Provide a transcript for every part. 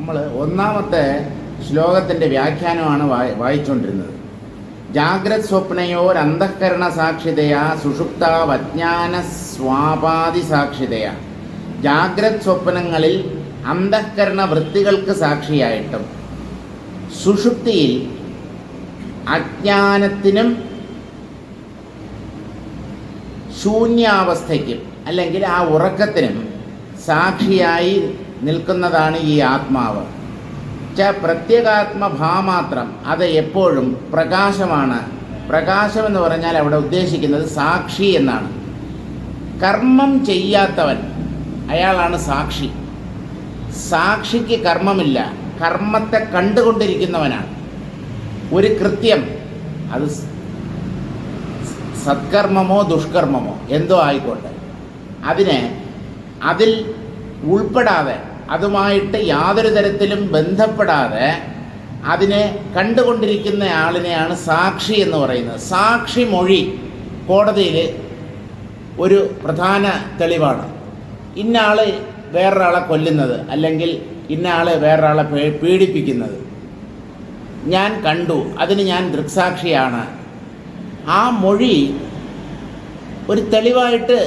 നമ്മൾ ഒന്നാമത്തെ ശ്ലോകത്തിൻ്റെ വ്യാഖ്യാനമാണ് വായിച്ചുകൊണ്ടിരുന്നത്. ജാഗ്രത് സ്വപ്നയോർ അന്തഃകരണ സാക്ഷിതയാ സുഷുപ്താവജ്ഞാന സ്വാപാദി സാക്ഷിതയാ. ജാഗ്രത് സ്വപ്നങ്ങളിൽ അന്തഃകരണ വൃത്തികൾക്ക് സാക്ഷിയായിട്ടും സുഷുപ്തിയിൽ അജ്ഞാനത്തിനും ശൂന്യാവസ്ഥയ്ക്കും അല്ലെങ്കിൽ ആ ഉറക്കത്തിനും സാക്ഷിയായി നിൽക്കുന്നതാണ് ഈ ആത്മാവ്. പ്രത്യേകാത്മഭാമാത്രം അത് എപ്പോഴും പ്രകാശമാണ്. പ്രകാശം എന്ന് പറഞ്ഞാൽ അവിടെ ഉദ്ദേശിക്കുന്നത് സാക്ഷി എന്നാണ്. കർമ്മം ചെയ്യാത്തവൻ അയാളാണ് സാക്ഷി. സാക്ഷിക്ക് കർമ്മമില്ല, കർമ്മത്തെ കണ്ടുകൊണ്ടിരിക്കുന്നവനാണ്. ഒരു കൃത്യം, അത് സത്കർമ്മമോ ദുഷ്കർമ്മമോ എന്തോ ആയിക്കോട്ടെ, അതിൽ ഉൾപ്പെടാതെ, അതുമായിട്ട് യാതൊരു തരത്തിലും ബന്ധപ്പെടാതെ അതിനെ കണ്ടുകൊണ്ടിരിക്കുന്ന ആളിനെയാണ് സാക്ഷി എന്ന് പറയുന്നത്. സാക്ഷി മൊഴി കോടതിയിൽ ഒരു പ്രധാന തെളിവാണ്. ഇന്ന ആൾ വേറൊരാളെ കൊല്ലുന്നത് അല്ലെങ്കിൽ ഇന്ന ആൾ വേറൊരാളെ പീഡിപ്പിക്കുന്നത് ഞാൻ കണ്ടു, അതിന് ഞാൻ ദൃക്സാക്ഷിയാണ്. ആ മൊഴി ഒരു തെളിവായിട്ട്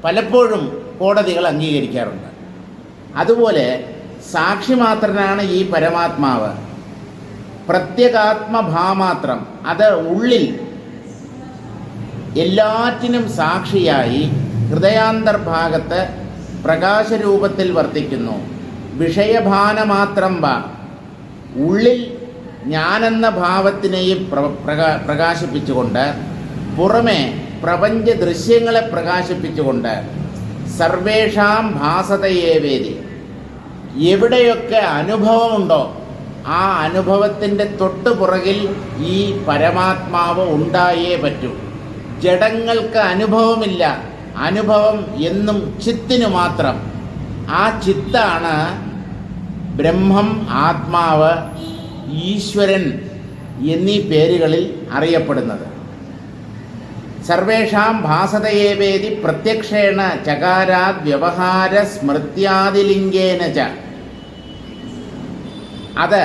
പലപ്പോഴും കോടതികൾ അംഗീകരിക്കാറുണ്ട്. അതുപോലെ സാക്ഷി മാത്രനാണ് ഈ പരമാത്മാവ്. പ്രത്യേകാത്മഭാമാത്രം, അത് ഉള്ളിൽ എല്ലാറ്റിനും സാക്ഷിയായി ഹൃദയാന്തർഭാഗത്ത് പ്രകാശരൂപത്തിൽ വർത്തിക്കുന്നു. വിഷയഭാനമാത്രം ഉള്ളിൽ ഞാനെന്ന ഭാവത്തിനെയും പ്രകാശിപ്പിച്ചുകൊണ്ട് പുറമെ പ്രപഞ്ച ദൃശ്യങ്ങളെ പ്രകാശിപ്പിച്ചുകൊണ്ട് സർവേഷാം ഭാസതയേവേദി, എവിടെയൊക്കെ അനുഭവമുണ്ടോ ആ അനുഭവത്തിൻ്റെ തൊട്ടുപുറകിൽ ഈ പരമാത്മാവ് ഉണ്ടായേ പറ്റൂ. ജഡങ്ങൾക്ക് അനുഭവമില്ല, അനുഭവം എന്നും ചിത്തിനു മാത്രം. ആ ചിത്താണ് ബ്രഹ്മം, ആത്മാവ്, ഈശ്വരൻ എന്നീ പേരുകളിൽ അറിയപ്പെടുന്നത്. സർവേഷാം ഭാസതയേവേദി പ്രത്യക്ഷേണ ചകാരാത് വ്യവഹാര സ്മൃത്യാദിലിംഗേന ച, അത്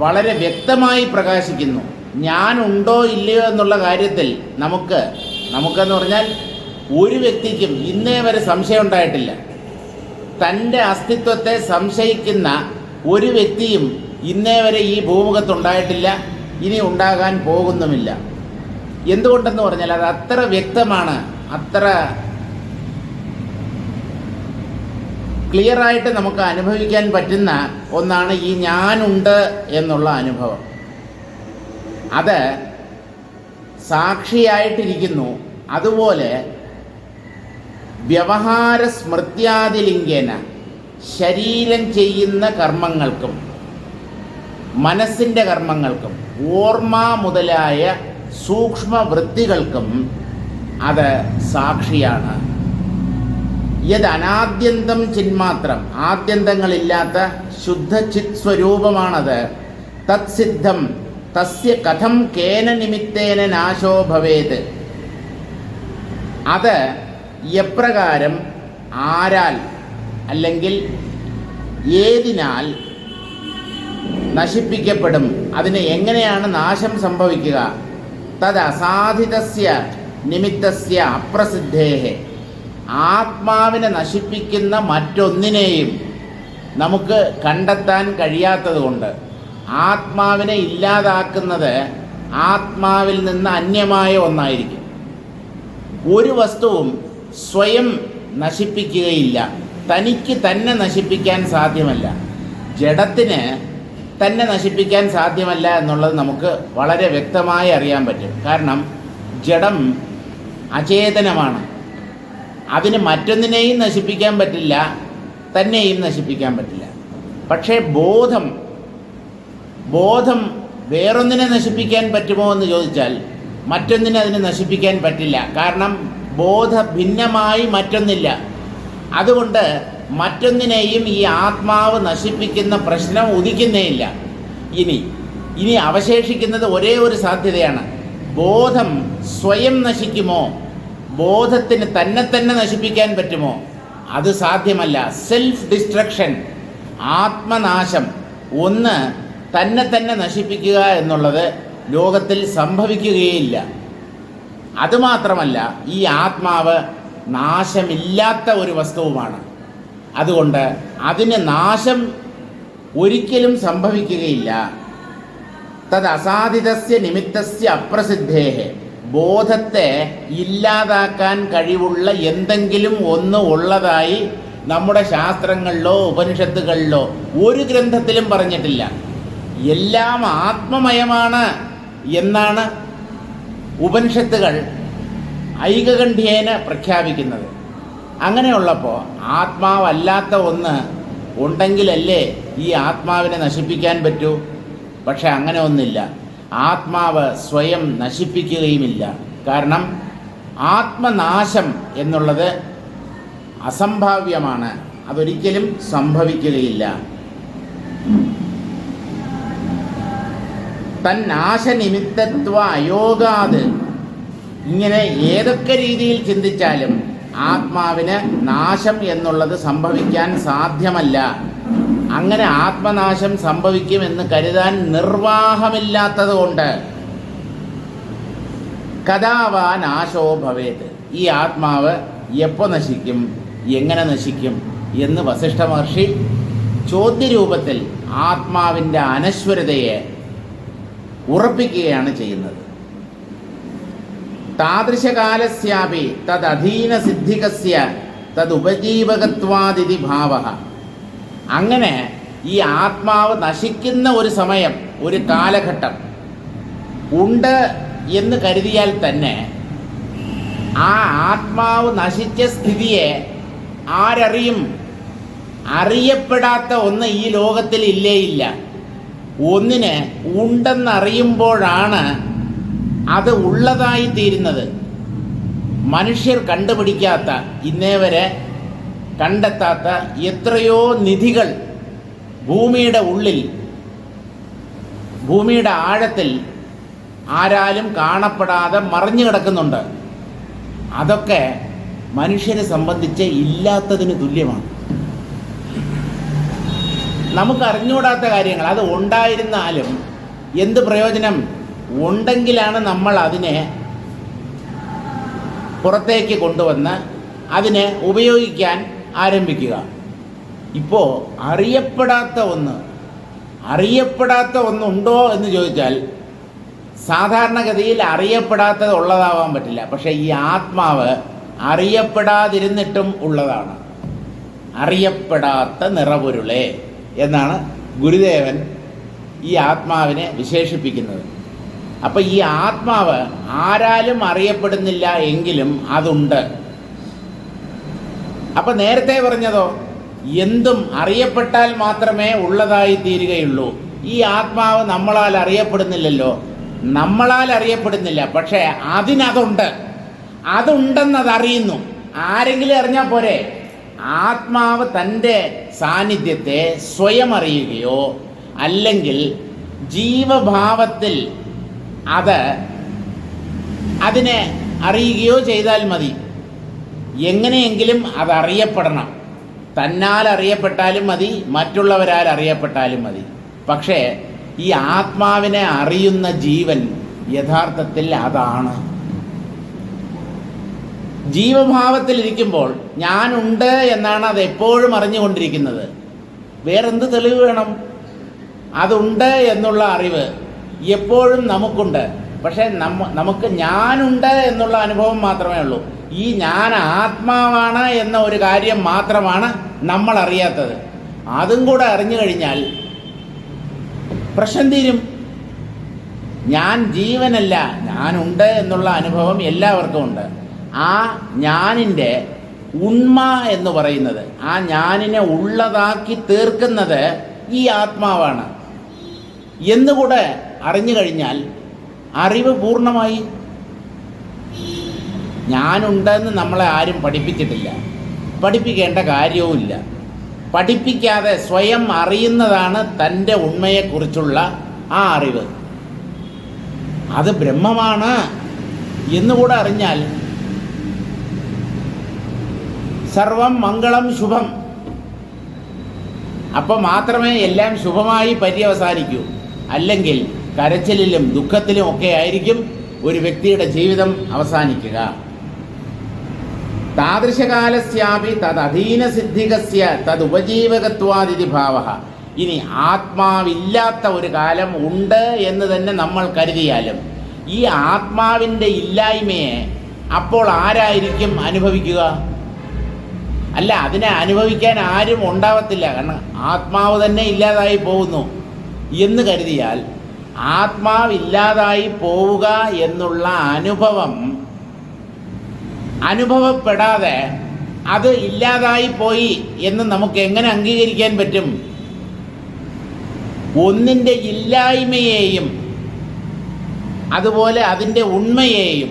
വളരെ വ്യക്തമായി പ്രകാശിക്കുന്നു. ഞാനുണ്ടോ ഇല്ലയോ എന്നുള്ള കാര്യത്തിൽ നമുക്കെന്ന് പറഞ്ഞാൽ ഒരു വ്യക്തിക്കും ഇന്നേ വരെ സംശയം ഉണ്ടായിട്ടില്ല. തൻ്റെ അസ്തിത്വത്തെ സംശയിക്കുന്ന ഒരു വ്യക്തിയും ഇന്നേ വരെ ഈ ഭൂമുഖത്തുണ്ടായിട്ടില്ല, ഇനി ഉണ്ടാകാൻ പോകുന്നുമില്ല. എന്തുകൊണ്ടെന്ന് പറഞ്ഞാൽ അത് അത്ര വ്യക്തമാണ്, അത്ര ക്ലിയറായിട്ട് നമുക്ക് അനുഭവിക്കാൻ പറ്റുന്ന ഒന്നാണ് ഈ ഞാനുണ്ട് എന്നുള്ള അനുഭവം. അത് സാക്ഷിയായിട്ടിരിക്കുന്നു. അതുപോലെ വ്യവഹാര സ്മൃത്യാദിലിംഗേന, ശരീരം ചെയ്യുന്ന കർമ്മങ്ങൾക്കും മനസ്സിൻ്റെ കർമ്മങ്ങൾക്കും ഓർമ്മ മുതലായ സൂക്ഷ്മവൃത്തികൾക്കും അത് സാക്ഷിയാണ്. യത് അനാദ്യന്തം ചിന്മാത്രം, ആദ്യന്തങ്ങളില്ലാത്ത ശുദ്ധ ചിത് സ്വരൂപമാണത്. തത്സിദ്ധം തസ്യ കഥം കേന നിമിത്തേന നാശോ ഭവേത്, അത് എപ്രകാരം, ആരാൽ അല്ലെങ്കിൽ ഏതിനാൽ നശിപ്പിക്കപ്പെടും, അതിന് എങ്ങനെയാണ് നാശം സംഭവിക്കുക. തത് അസാധിതസ്യ നിമിത്തസ്യ അപ്രസിദ്ധേഹ, ആത്മാവിനെ നശിപ്പിക്കുന്ന മറ്റൊന്നിനെയും നമുക്ക് കണ്ടെത്താൻ കഴിയാത്തതുകൊണ്ട് ആത്മാവിനെ ഇല്ലാതാക്കുന്നത് ആത്മാവിൽ നിന്ന് അന്യമായ ഒന്നായിരിക്കും. ഒരു വസ്തുവും സ്വയം നശിപ്പിക്കുകയില്ല, തനിക്ക് തന്നെ നശിപ്പിക്കാൻ സാധ്യമല്ല. ജഡത്തിന് തന്നെ നശിപ്പിക്കാൻ സാധ്യമല്ല എന്നുള്ളത് നമുക്ക് വളരെ വ്യക്തമായി അറിയാൻ പറ്റും. കാരണം ജഡം അചേതനമാണ്, അതിന് മറ്റൊന്നിനെയും നശിപ്പിക്കാൻ പറ്റില്ല, തന്നെയും നശിപ്പിക്കാൻ പറ്റില്ല. പക്ഷേ ബോധം വേറൊന്നിനെ നശിപ്പിക്കാൻ പറ്റുമോ എന്ന് ചോദിച്ചാൽ മറ്റൊന്നിനെ അതിനെ നശിപ്പിക്കാൻ പറ്റില്ല. കാരണം ബോധ ഭിന്നമായി മറ്റൊന്നില്ല. അതുകൊണ്ട് മറ്റൊന്നിനെയും ഈ ആത്മാവ് നശിപ്പിക്കുന്ന പ്രശ്നം ഉദിക്കുന്നേയില്ല. ഇനി അവശേഷിക്കുന്നത് ഒരേ ഒരു സാധ്യതയാണ്. ബോധം സ്വയം നശിക്കുമോ, ബോധത്തിന് തന്നെ നശിപ്പിക്കാൻ പറ്റുമോ? അത് സാധ്യമല്ല. സെൽഫ് ഡിസ്ട്രക്ഷൻ ആത്മനാശം, ഒന്ന് തന്നെ തന്നെ നശിപ്പിക്കുക എന്നുള്ളത് ലോകത്തിൽ സംഭവിക്കുകയില്ല. അതുമാത്രമല്ല, ഈ ആത്മാവ് നാശമില്ലാത്ത ഒരു വസ്തുവുമാണ്. അതുകൊണ്ട് അതിന് നാശം ഒരിക്കലും സംഭവിക്കുകയില്ല. തത് അസാധിതസ്യ നിമിത്തസ്യ അപ്രസിദ്ധേഹ, ബോധത്തെ ഇല്ലാതാക്കാൻ കഴിവുള്ള എന്തെങ്കിലും ഒന്ന് ഉള്ളതായി നമ്മുടെ ശാസ്ത്രങ്ങളിലോ ഉപനിഷത്തുകളിലോ ഒരു ഗ്രന്ഥത്തിലും പറഞ്ഞിട്ടില്ല. എല്ലാം ആത്മമയമാണ് എന്നാണ് ഉപനിഷത്തുകൾ ഐകകണ്ഠ്യേന പ്രഖ്യാപിക്കുന്നത്. അങ്ങനെയുള്ളപ്പോൾ ആത്മാവല്ലാത്ത ഒന്ന് ഉണ്ടെങ്കിലല്ലേ ഈ ആത്മാവിനെ നശിപ്പിക്കാൻ പറ്റൂ. പക്ഷെ അങ്ങനെ ഒന്നില്ല. ആത്മാവ് സ്വയം നശിപ്പിക്കുകയുമില്ല. കാരണം ആത്മനാശം എന്നുള്ളത് അസംഭാവ്യമാണ്, അതൊരിക്കലും സംഭവിക്കുകയില്ല. തന്നാശനിമിത്തത്വ അയോഗാത്, ഇങ്ങനെ ഏതൊക്കെ രീതിയിൽ ചിന്തിച്ചാലും ആത്മാവിന് നാശം എന്നുള്ളത് സംഭവിക്കാൻ സാധ്യമല്ല. അങ്ങനെ ആത്മനാശം സംഭവിക്കുമെന്ന് കരുതാൻ നിർവാഹമില്ലാത്തത് കൊണ്ട് കഥാവാ നാശോ ഭവേത്, ഈ ആത്മാവ് എപ്പോൾ നശിക്കും, എങ്ങനെ നശിക്കും എന്ന് വസിഷ്ഠ മഹർഷി ചോദ്യരൂപത്തിൽ ആത്മാവിൻ്റെ അനശ്വരതയെ ഉറപ്പിക്കുകയാണ് ചെയ്യുന്നത്. താദൃശകാലസ്യാപി തദധീന സിദ്ധികസ്യ തദുപജീവകത്വാദിതി ഭാവഃ. അങ്ങനെ ഈ ആത്മാവ് നശിക്കുന്ന ഒരു സമയം, ഒരു കാലഘട്ടം ഉണ്ട് എന്ന് കരുതിയാൽ തന്നെ ആ ആത്മാവ് നശിച്ച സ്ഥിതിയെ ആരറിയും? അറിയപ്പെടാത്ത ഒന്ന് ഈ ലോകത്തിൽ ഇല്ല. ഒന്നിന് ഉണ്ടെന്നറിയുമ്പോഴാണ് അത് ഉള്ളതായി തീരുന്നത്. മനുഷ്യർ കണ്ടുപിടിക്കാത്ത, ഇന്നേ വരെ കണ്ടെത്താത്ത എത്രയോ നിധികൾ ഭൂമിയുടെ ഉള്ളിൽ, ഭൂമിയുടെ ആഴത്തിൽ ആരാലും കാണപ്പെടാതെ മറിഞ്ഞു കിടക്കുന്നുണ്ട്. അതൊക്കെ മനുഷ്യരെ സംബന്ധിച്ച് ഇല്ലാത്തതിന് തുല്യമാണ്. നമുക്കറിഞ്ഞുകൂടാത്ത കാര്യങ്ങൾ, അത് ഉണ്ടായിരുന്നാലും എന്ത് പ്രയോജനം? ഉണ്ടെങ്കിലാണ് നമ്മൾ അതിനെ പുറത്തേക്ക് കൊണ്ടുവന്ന് അതിനെ ഉപയോഗിക്കാൻ ആരംഭിക്കുക. ഇപ്പോൾ അറിയപ്പെടാത്ത ഒന്നുണ്ടോ എന്ന് ചോദിച്ചാൽ സാധാരണഗതിയിൽ അറിയപ്പെടാത്തത് ഉള്ളതാവാൻ പറ്റില്ല. പക്ഷേ ഈ ആത്മാവ് അറിയപ്പെടാതിരുന്നിട്ടും ഉള്ളതാണ്. അറിയപ്പെടാത്ത നിറപൊരുളെ എന്നാണ് ഗുരുദേവൻ ഈ ആത്മാവിനെ വിശേഷിപ്പിക്കുന്നത്. അപ്പം ഈ ആത്മാവ് ആരാലും അറിയപ്പെടുന്നില്ല എങ്കിലും അതുണ്ട്. അപ്പം നേരത്തെ പറഞ്ഞതോ, എന്തും അറിയപ്പെട്ടാൽ മാത്രമേ ഉള്ളതായി തീരുകയുള്ളൂ. ഈ ആത്മാവ് നമ്മളാൽ അറിയപ്പെടുന്നില്ലല്ലോ. നമ്മളാൽ അറിയപ്പെടുന്നില്ല, പക്ഷേ അതിനതുണ്ട്. അതുണ്ടെന്നതറിയുന്നു. ആരെങ്കിലും അറിഞ്ഞാൽ പോരെ? ആത്മാവ് തൻ്റെ സാന്നിധ്യത്തെ സ്വയം അറിയുകയോ അല്ലെങ്കിൽ ജീവഭാവത്തിൽ അതിനെ അറിയുകയോ ചെയ്താൽ മതി. എങ്ങനെയെങ്കിലും അതറിയപ്പെടണം. തന്നാൽ അറിയപ്പെട്ടാലും മതി, മറ്റുള്ളവരാൽ അറിയപ്പെട്ടാലും മതി. പക്ഷേ ഈ ആത്മാവിനെ അറിയുന്ന ജീവൻ യഥാർത്ഥത്തിൽ അതാണ്. ജീവഭാവത്തിലിരിക്കുമ്പോൾ ഞാനുണ്ട് എന്നാണ് അത് എപ്പോഴും അറിഞ്ഞുകൊണ്ടിരിക്കുന്നത്. വേറെന്ത് തെളിവ് വേണം? അതുണ്ട് എന്നുള്ള അറിവ് എപ്പോഴും നമുക്കുണ്ട്. പക്ഷേ നമുക്ക് ഞാനുണ്ട് എന്നുള്ള അനുഭവം മാത്രമേ ഉള്ളൂ. ഈ ഞാൻ ആത്മാവാണ് എന്ന ഒരു കാര്യം മാത്രമാണ് നമ്മൾ അറിയാത്തത്. അതും കൂടെ അറിഞ്ഞു കഴിഞ്ഞാൽ പ്രശ്നം തീരും. ഞാൻ ജീവനല്ല, ഞാനുണ്ട് എന്നുള്ള അനുഭവം എല്ലാവർക്കും ഉണ്ട്. ആ ഞാനിൻ്റെ ഉണ്മ എന്ന് പറയുന്നത്, ആ ഞാനിനെ ഉള്ളതാക്കി തീർക്കുന്നത് ഈ ആത്മാവാണ് എന്നുകൂടെ അറിഞ്ഞു കഴിഞ്ഞാൽ അറിവ് പൂർണ്ണമായി. ഞാനുണ്ടെന്ന് നമ്മളെ ആരും പഠിപ്പിച്ചിട്ടില്ല, പഠിപ്പിക്കേണ്ട കാര്യവുമില്ല. പഠിപ്പിക്കാതെ സ്വയം അറിയുന്നതാണ് തൻ്റെ ഉണ്മയെക്കുറിച്ചുള്ള ആ അറിവ്. അത് ബ്രഹ്മമാണ് എന്നുകൂടെ അറിഞ്ഞാൽ സർവം മംഗളം ശുഭം. അപ്പോൾ മാത്രമേ എല്ലാം ശുഭമായി പര്യവസാനിക്കൂ. അല്ലെങ്കിൽ കരച്ചിലിലും ദുഃഖത്തിലും ഒക്കെ ആയിരിക്കും ഒരു വ്യക്തിയുടെ ജീവിതം അവസാനിക്കുക. താദൃശകാലസ്യാപി തദധീനസിദ്ധികസ്യ തദുപജീവകത്വാദിതി ഭാവഃ. ഇനി ആത്മാവില്ലാത്ത ഒരു കാലം ഉണ്ട് എന്ന് തന്നെ നമ്മൾ കരുതിയാലും ഈ ആത്മാവിൻ്റെ ഇല്ലായ്മയെ അപ്പോൾ ആരായിരിക്കും അനുഭവിക്കുക? അല്ല, അതിനെ അനുഭവിക്കാൻ ആരും ഉണ്ടാവത്തില്ല. കാരണം ആത്മാവ് തന്നെ ഇല്ലാതായി പോകുന്നു എന്ന് കരുതിയാൽ ആത്മാവില്ലാതായി പോവുക എന്നുള്ള അനുഭവപ്പെടാതെ അത് ഇല്ലാതായി പോയി എന്ന് നമുക്ക് എങ്ങനെ അംഗീകരിക്കാൻ പറ്റും? ഒന്നിൻ്റെ ഇല്ലായ്മയെയും അതുപോലെ അതിൻ്റെ ഉണ്മയെയും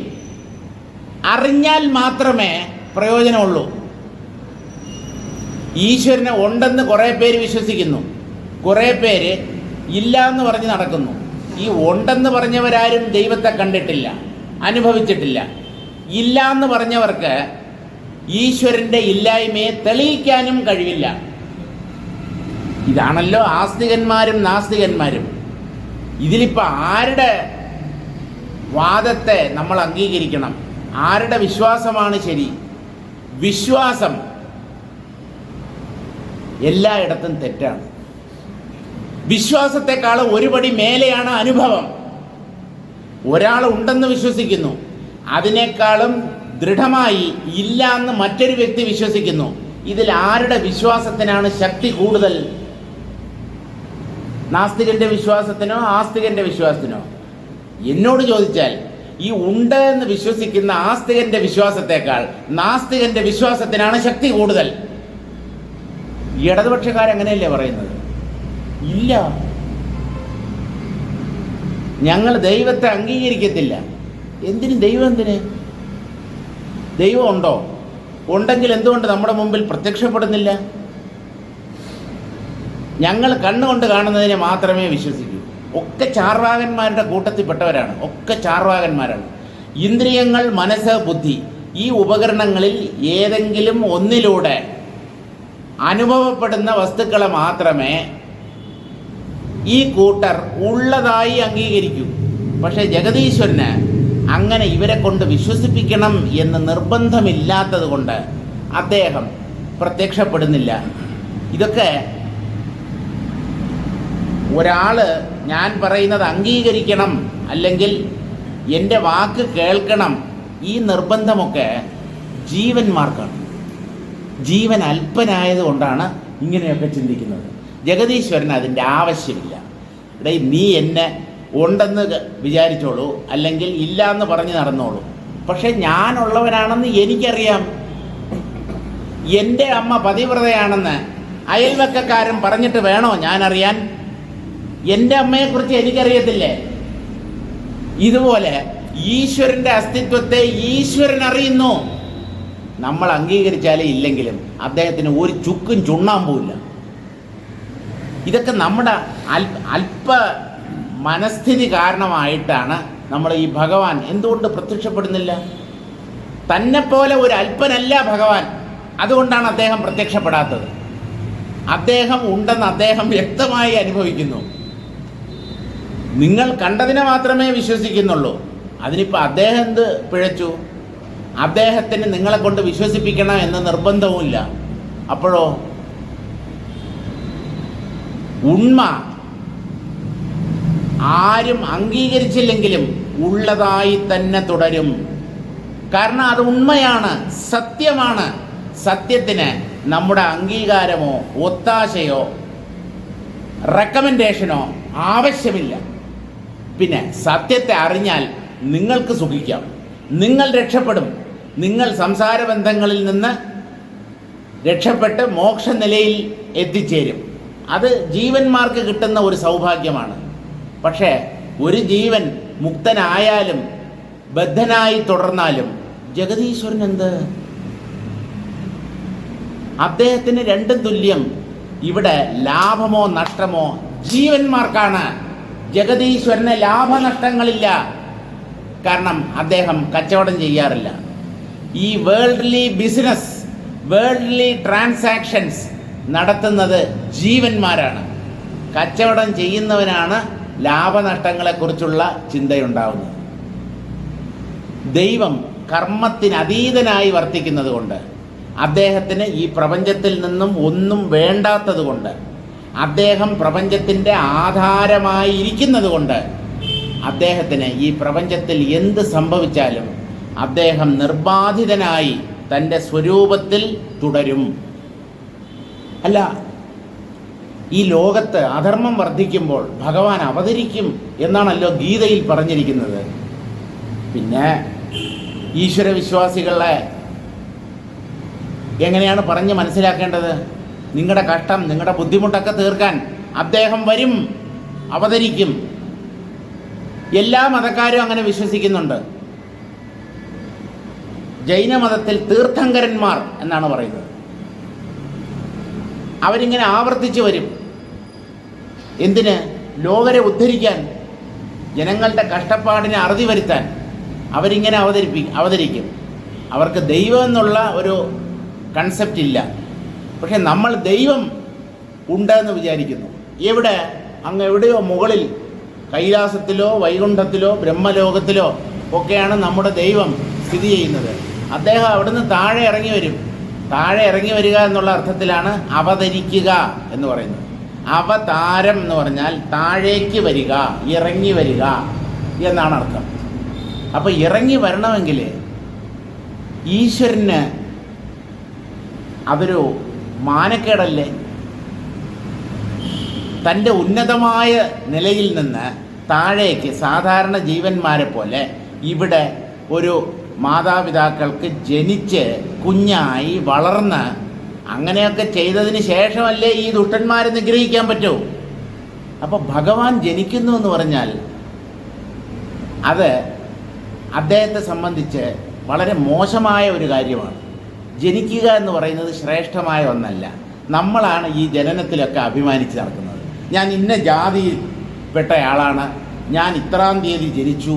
അറിഞ്ഞാൽ മാത്രമേ പ്രയോജനമുള്ളൂ. ഈശ്വരനെ ഉണ്ടെന്ന് കുറേ പേര് വിശ്വസിക്കുന്നു, കുറേ പേര് ഇല്ല എന്ന് പറഞ്ഞ് നടക്കുന്നു. ഈ ഉണ്ടെന്ന് പറഞ്ഞവരാരും ദൈവത്തെ കണ്ടിട്ടില്ല, അനുഭവിച്ചിട്ടില്ല. ഇല്ല എന്ന് പറഞ്ഞവർക്ക് ഈശ്വരൻ്റെ ഇല്ലായ്മയെ തെളിയിക്കാനും കഴിവില്ല. ഇതാണല്ലോ ആസ്തികന്മാരും നാസ്തികന്മാരും. ഇതിലിപ്പോൾ ആരുടെ വാദത്തെ നമ്മൾ അംഗീകരിക്കണം? ആരുടെ വിശ്വാസമാണ് ശരി? വിശ്വാസം എല്ലായിടത്തും തെറ്റാണ്. വിശ്വാസത്തെക്കാളും ഒരുപടി മേലെയാണ് അനുഭവം. ഒരാൾ ഉണ്ടെന്ന് വിശ്വസിക്കുന്നു, അതിനേക്കാളും ദൃഢമായി ഇല്ല എന്ന് മറ്റൊരു വ്യക്തി വിശ്വസിക്കുന്നു. ഇതിൽ ആരുടെ വിശ്വാസത്തിനാണ് ശക്തി കൂടുതൽ? നാസ്തികന്റെ വിശ്വാസത്തിനോ ആസ്തികന്റെ വിശ്വാസത്തിനോ? എന്നോട് ചോദിച്ചാൽ ഈ ഉണ്ട് എന്ന് വിശ്വസിക്കുന്ന ആസ്തികന്റെ വിശ്വാസത്തെക്കാൾ നാസ്തികന്റെ വിശ്വാസത്തിനാണ് ശക്തി കൂടുതൽ. ഇടതുപക്ഷക്കാരങ്ങനെയല്ലേ പറയുന്നത്? ഇല്ല, ഞങ്ങൾ ദൈവത്തെ അംഗീകരിക്കത്തില്ല. എന്തിന് ദൈവം? എന്തിന് ദൈവം ഉണ്ടോ? ഉണ്ടെങ്കിൽ എന്തുകൊണ്ട് നമ്മുടെ മുമ്പിൽ പ്രത്യക്ഷപ്പെടുന്നില്ല? ഞങ്ങൾ കണ്ണുകൊണ്ട് കാണുന്നതിനെ മാത്രമേ വിശ്വസിക്കൂ. ഒക്കെ ചാർവാകന്മാരുടെ കൂട്ടത്തിൽപ്പെട്ടവരാണ്, ഒക്കെ ചാർവാകന്മാരാണ്. ഇന്ദ്രിയങ്ങൾ, മനസ്സ്, ബുദ്ധി, ഈ ഉപകരണങ്ങളിൽ ഏതെങ്കിലും ഒന്നിലൂടെ അനുഭവപ്പെടുന്ന വസ്തുക്കളെ മാത്രമേ ഈ കൂട്ടർ ഉള്ളതായി അംഗീകരിക്കൂ. പക്ഷേ ജഗദീശ്വരന് അങ്ങനെ ഇവരെ കൊണ്ട് വിശ്വസിപ്പിക്കണം എന്ന് നിർബന്ധമില്ലാത്തത് കൊണ്ട് അദ്ദേഹം പ്രത്യക്ഷപ്പെടുന്നില്ല. ഇതൊക്കെ ഒരാൾ ഞാൻ പറയുന്നത് അംഗീകരിക്കണം, അല്ലെങ്കിൽ എൻ്റെ വാക്ക് കേൾക്കണം, ഈ നിർബന്ധമൊക്കെ ജീവന്മാർക്കാണ്. ജീവൻ അല്പനായതുകൊണ്ടാണ് ഇങ്ങനെയൊക്കെ ചിന്തിക്കുന്നത്. ജഗദീശ്വരന് അതിൻ്റെ ആവശ്യമില്ല. നീ എന്നെ ഉണ്ടെന്ന് വിചാരിച്ചോളൂ, അല്ലെങ്കിൽ ഇല്ല എന്ന് പറഞ്ഞ് നടന്നോളൂ, പക്ഷെ ഞാനുള്ളവനാണെന്ന് എനിക്കറിയാം. എൻ്റെ അമ്മ പതിവ്രതയാണെന്ന് അയൽവക്കക്കാരൻ പറഞ്ഞിട്ട് വേണോ ഞാനറിയാൻ? എൻ്റെ അമ്മയെക്കുറിച്ച് എനിക്കറിയത്തില്ലേ? ഇതുപോലെ ഈശ്വരൻ്റെ അസ്തിത്വത്തെ ഈശ്വരൻ അറിയുന്നു. നമ്മൾ അംഗീകരിച്ചാലേ ഇല്ലെങ്കിലും അദ്ദേഹത്തിന് ഒരു ചുക്കും ചുണ്ണാമ്പുമില്ല. ഇതൊക്കെ നമ്മുടെ അല്പ മനസ്ഥിതി കാരണമായിട്ടാണ് നമ്മൾ ഈ ഭഗവാൻ എന്തുകൊണ്ട് പ്രത്യക്ഷപ്പെടുന്നില്ല? തന്നെപ്പോലെ ഒരു അല്പനല്ല ഭഗവാൻ, അതുകൊണ്ടാണ് അദ്ദേഹം പ്രത്യക്ഷപ്പെടാത്തത്. അദ്ദേഹം ഉണ്ടെന്ന് അദ്ദേഹം വ്യക്തമായി അനുഭവിക്കുന്നു. നിങ്ങൾ കണ്ടതിനെ മാത്രമേ വിശ്വസിക്കുന്നുള്ളൂ. അതിനിപ്പോൾ അദ്ദേഹം എന്ത് പിഴച്ചു? അദ്ദേഹത്തിന് നിങ്ങളെ കൊണ്ട് വിശ്വസിപ്പിക്കണം എന്ന നിർബന്ധവുമില്ല. അപ്പോഴോ ഉണ്മ ആരും അംഗീകരിച്ചില്ലെങ്കിലും ഉള്ളതായി തന്നെ തുടരും. കാരണം അത് ഉണ്മയാണ്, സത്യമാണ്. സത്യത്തിന് നമ്മുടെ അംഗീകാരമോ ഒത്താശയോ റെക്കമെൻഡേഷനോ ആവശ്യമില്ല. പിന്നെ സത്യത്തെ അറിഞ്ഞാൽ നിങ്ങൾക്ക് സുഖിക്കാം, നിങ്ങൾ രക്ഷപ്പെടും. നിങ്ങൾ സംസാര ബന്ധങ്ങളിൽ നിന്ന് രക്ഷപ്പെട്ട് മോക്ഷ നിലയിൽ എത്തിച്ചേരും. അത് ജീവന്മാർക്ക് കിട്ടുന്ന ഒരു സൗഭാഗ്യമാണ്. പക്ഷേ ഒരു ജീവൻ മുക്തനായാലും ബദ്ധനായി തുടർന്നാലും ജഗദീശ്വരൻ എന്ത്? അദ്ദേഹത്തിന് രണ്ടും തുല്യം. ഇവിടെ ലാഭമോ നഷ്ടമോ ജീവന്മാർക്കാണ്. ജഗദീശ്വരന് ലാഭനഷ്ടങ്ങളില്ല. കാരണം അദ്ദേഹം കച്ചവടം ചെയ്യാറില്ല. ഈ വേൾഡ്ലി ബിസിനസ്, വേൾഡ്ലി ട്രാൻസാക്ഷൻസ് നടത്തുന്നത് ജീവന്മാരാണ്. കച്ചവടം ചെയ്യുന്നവനാണ് ലാഭനഷ്ടങ്ങളെക്കുറിച്ചുള്ള ചിന്തയുണ്ടാവുന്നത്. ദൈവം കർമ്മത്തിനതീതനായി വർത്തിക്കുന്നത് കൊണ്ട്, അദ്ദേഹത്തിന് ഈ പ്രപഞ്ചത്തിൽ നിന്നും ഒന്നും വേണ്ടാത്തത് കൊണ്ട്, അദ്ദേഹം പ്രപഞ്ചത്തിൻ്റെ ആധാരമായി ഇരിക്കുന്നത് കൊണ്ട്, അദ്ദേഹത്തിന് ഈ പ്രപഞ്ചത്തിൽ എന്ത് സംഭവിച്ചാലും അദ്ദേഹം നിർബാധിതനായി തൻ്റെ സ്വരൂപത്തിൽ തുടരും. അല്ല, ഈ ലോകത്ത് അധർമ്മം വർദ്ധിക്കുമ്പോൾ ഭഗവാൻ അവതരിക്കും എന്നാണല്ലോ ഗീതയിൽ പറഞ്ഞിരിക്കുന്നത്. പിന്നെ ഈശ്വരവിശ്വാസികളെ എങ്ങനെയാണ് പറഞ്ഞ് മനസ്സിലാക്കേണ്ടത്? നിങ്ങളുടെ കഷ്ടം, നിങ്ങളുടെ ബുദ്ധിമുട്ടൊക്കെ തീർക്കാൻ അദ്ദേഹം വരും, അവതരിക്കും. എല്ലാ മതക്കാരും അങ്ങനെ വിശ്വസിക്കുന്നുണ്ട്. ജൈനമതത്തിൽ തീർത്ഥങ്കരന്മാർ എന്നാണ് പറയുന്നത്. അവരിങ്ങനെ ആവർത്തിച്ച് വരും. എന്തിന്? ലോകരെ ഉദ്ധരിക്കാൻ, ജനങ്ങളുടെ കഷ്ടപ്പാടിനെ അറുതി വരുത്താൻ അവരിങ്ങനെ അവതരിക്കും. അവർക്ക് ദൈവം എന്നുള്ള ഒരു കൺസെപ്റ്റ് ഇല്ല. പക്ഷെ നമ്മൾ ദൈവം ഉണ്ടെന്ന് വിചാരിക്കുന്നു. എവിടെ? അങ്ങ് എവിടെയോ മുകളിൽ കൈലാസത്തിലോ വൈകുണ്ഠത്തിലോ ബ്രഹ്മലോകത്തിലോ ഒക്കെയാണ് നമ്മുടെ ദൈവം സ്ഥിതി ചെയ്യുന്നത്. അദ്ദേഹം അവിടുന്ന് താഴെ ഇറങ്ങി വരും. താഴെ ഇറങ്ങി വരിക എന്നുള്ള അർത്ഥത്തിലാണ് അവതരിക്കുക എന്ന് പറയുന്നത്. അവതാരം എന്ന് പറഞ്ഞാൽ താഴേക്ക് വരിക, ഇറങ്ങി വരിക എന്നാണ് അർത്ഥം. അപ്പോൾ ഇറങ്ങി വരണമെങ്കിൽ ഈശ്വരന് അതൊരു മാനക്കേടല്ലേ? തൻ്റെ ഉന്നതമായ നിലയിൽ നിന്ന് താഴേക്ക് സാധാരണ ജീവന്മാരെ പോലെ ഇവിടെ ഒരു മാതാപിതാക്കൾക്ക് ജനിച്ച് കുഞ്ഞായി വളർന്ന് അങ്ങനെയൊക്കെ ചെയ്തതിന് ശേഷമല്ലേ ഈ ദുഷ്ടന്മാരെ നിഗ്രഹിക്കാൻ പറ്റൂ? അപ്പോൾ ഭഗവാൻ ജനിക്കുന്നു എന്ന് പറഞ്ഞാൽ അത് അദ്ദേഹത്തെ സംബന്ധിച്ച് വളരെ മോശമായ ഒരു കാര്യമാണ്. ജനിക്കുക എന്ന് പറയുന്നത് ശ്രേഷ്ഠമായ ഒന്നല്ല. നമ്മളാണ് ഈ ജനനത്തിലൊക്കെ അഭിമാനിച്ച് നടക്കുന്നത്. ഞാൻ ഇന്ന ജാതിയിൽപ്പെട്ടയാളാണ്, ഞാൻ ഇത്രാം തീയതി ജനിച്ചു.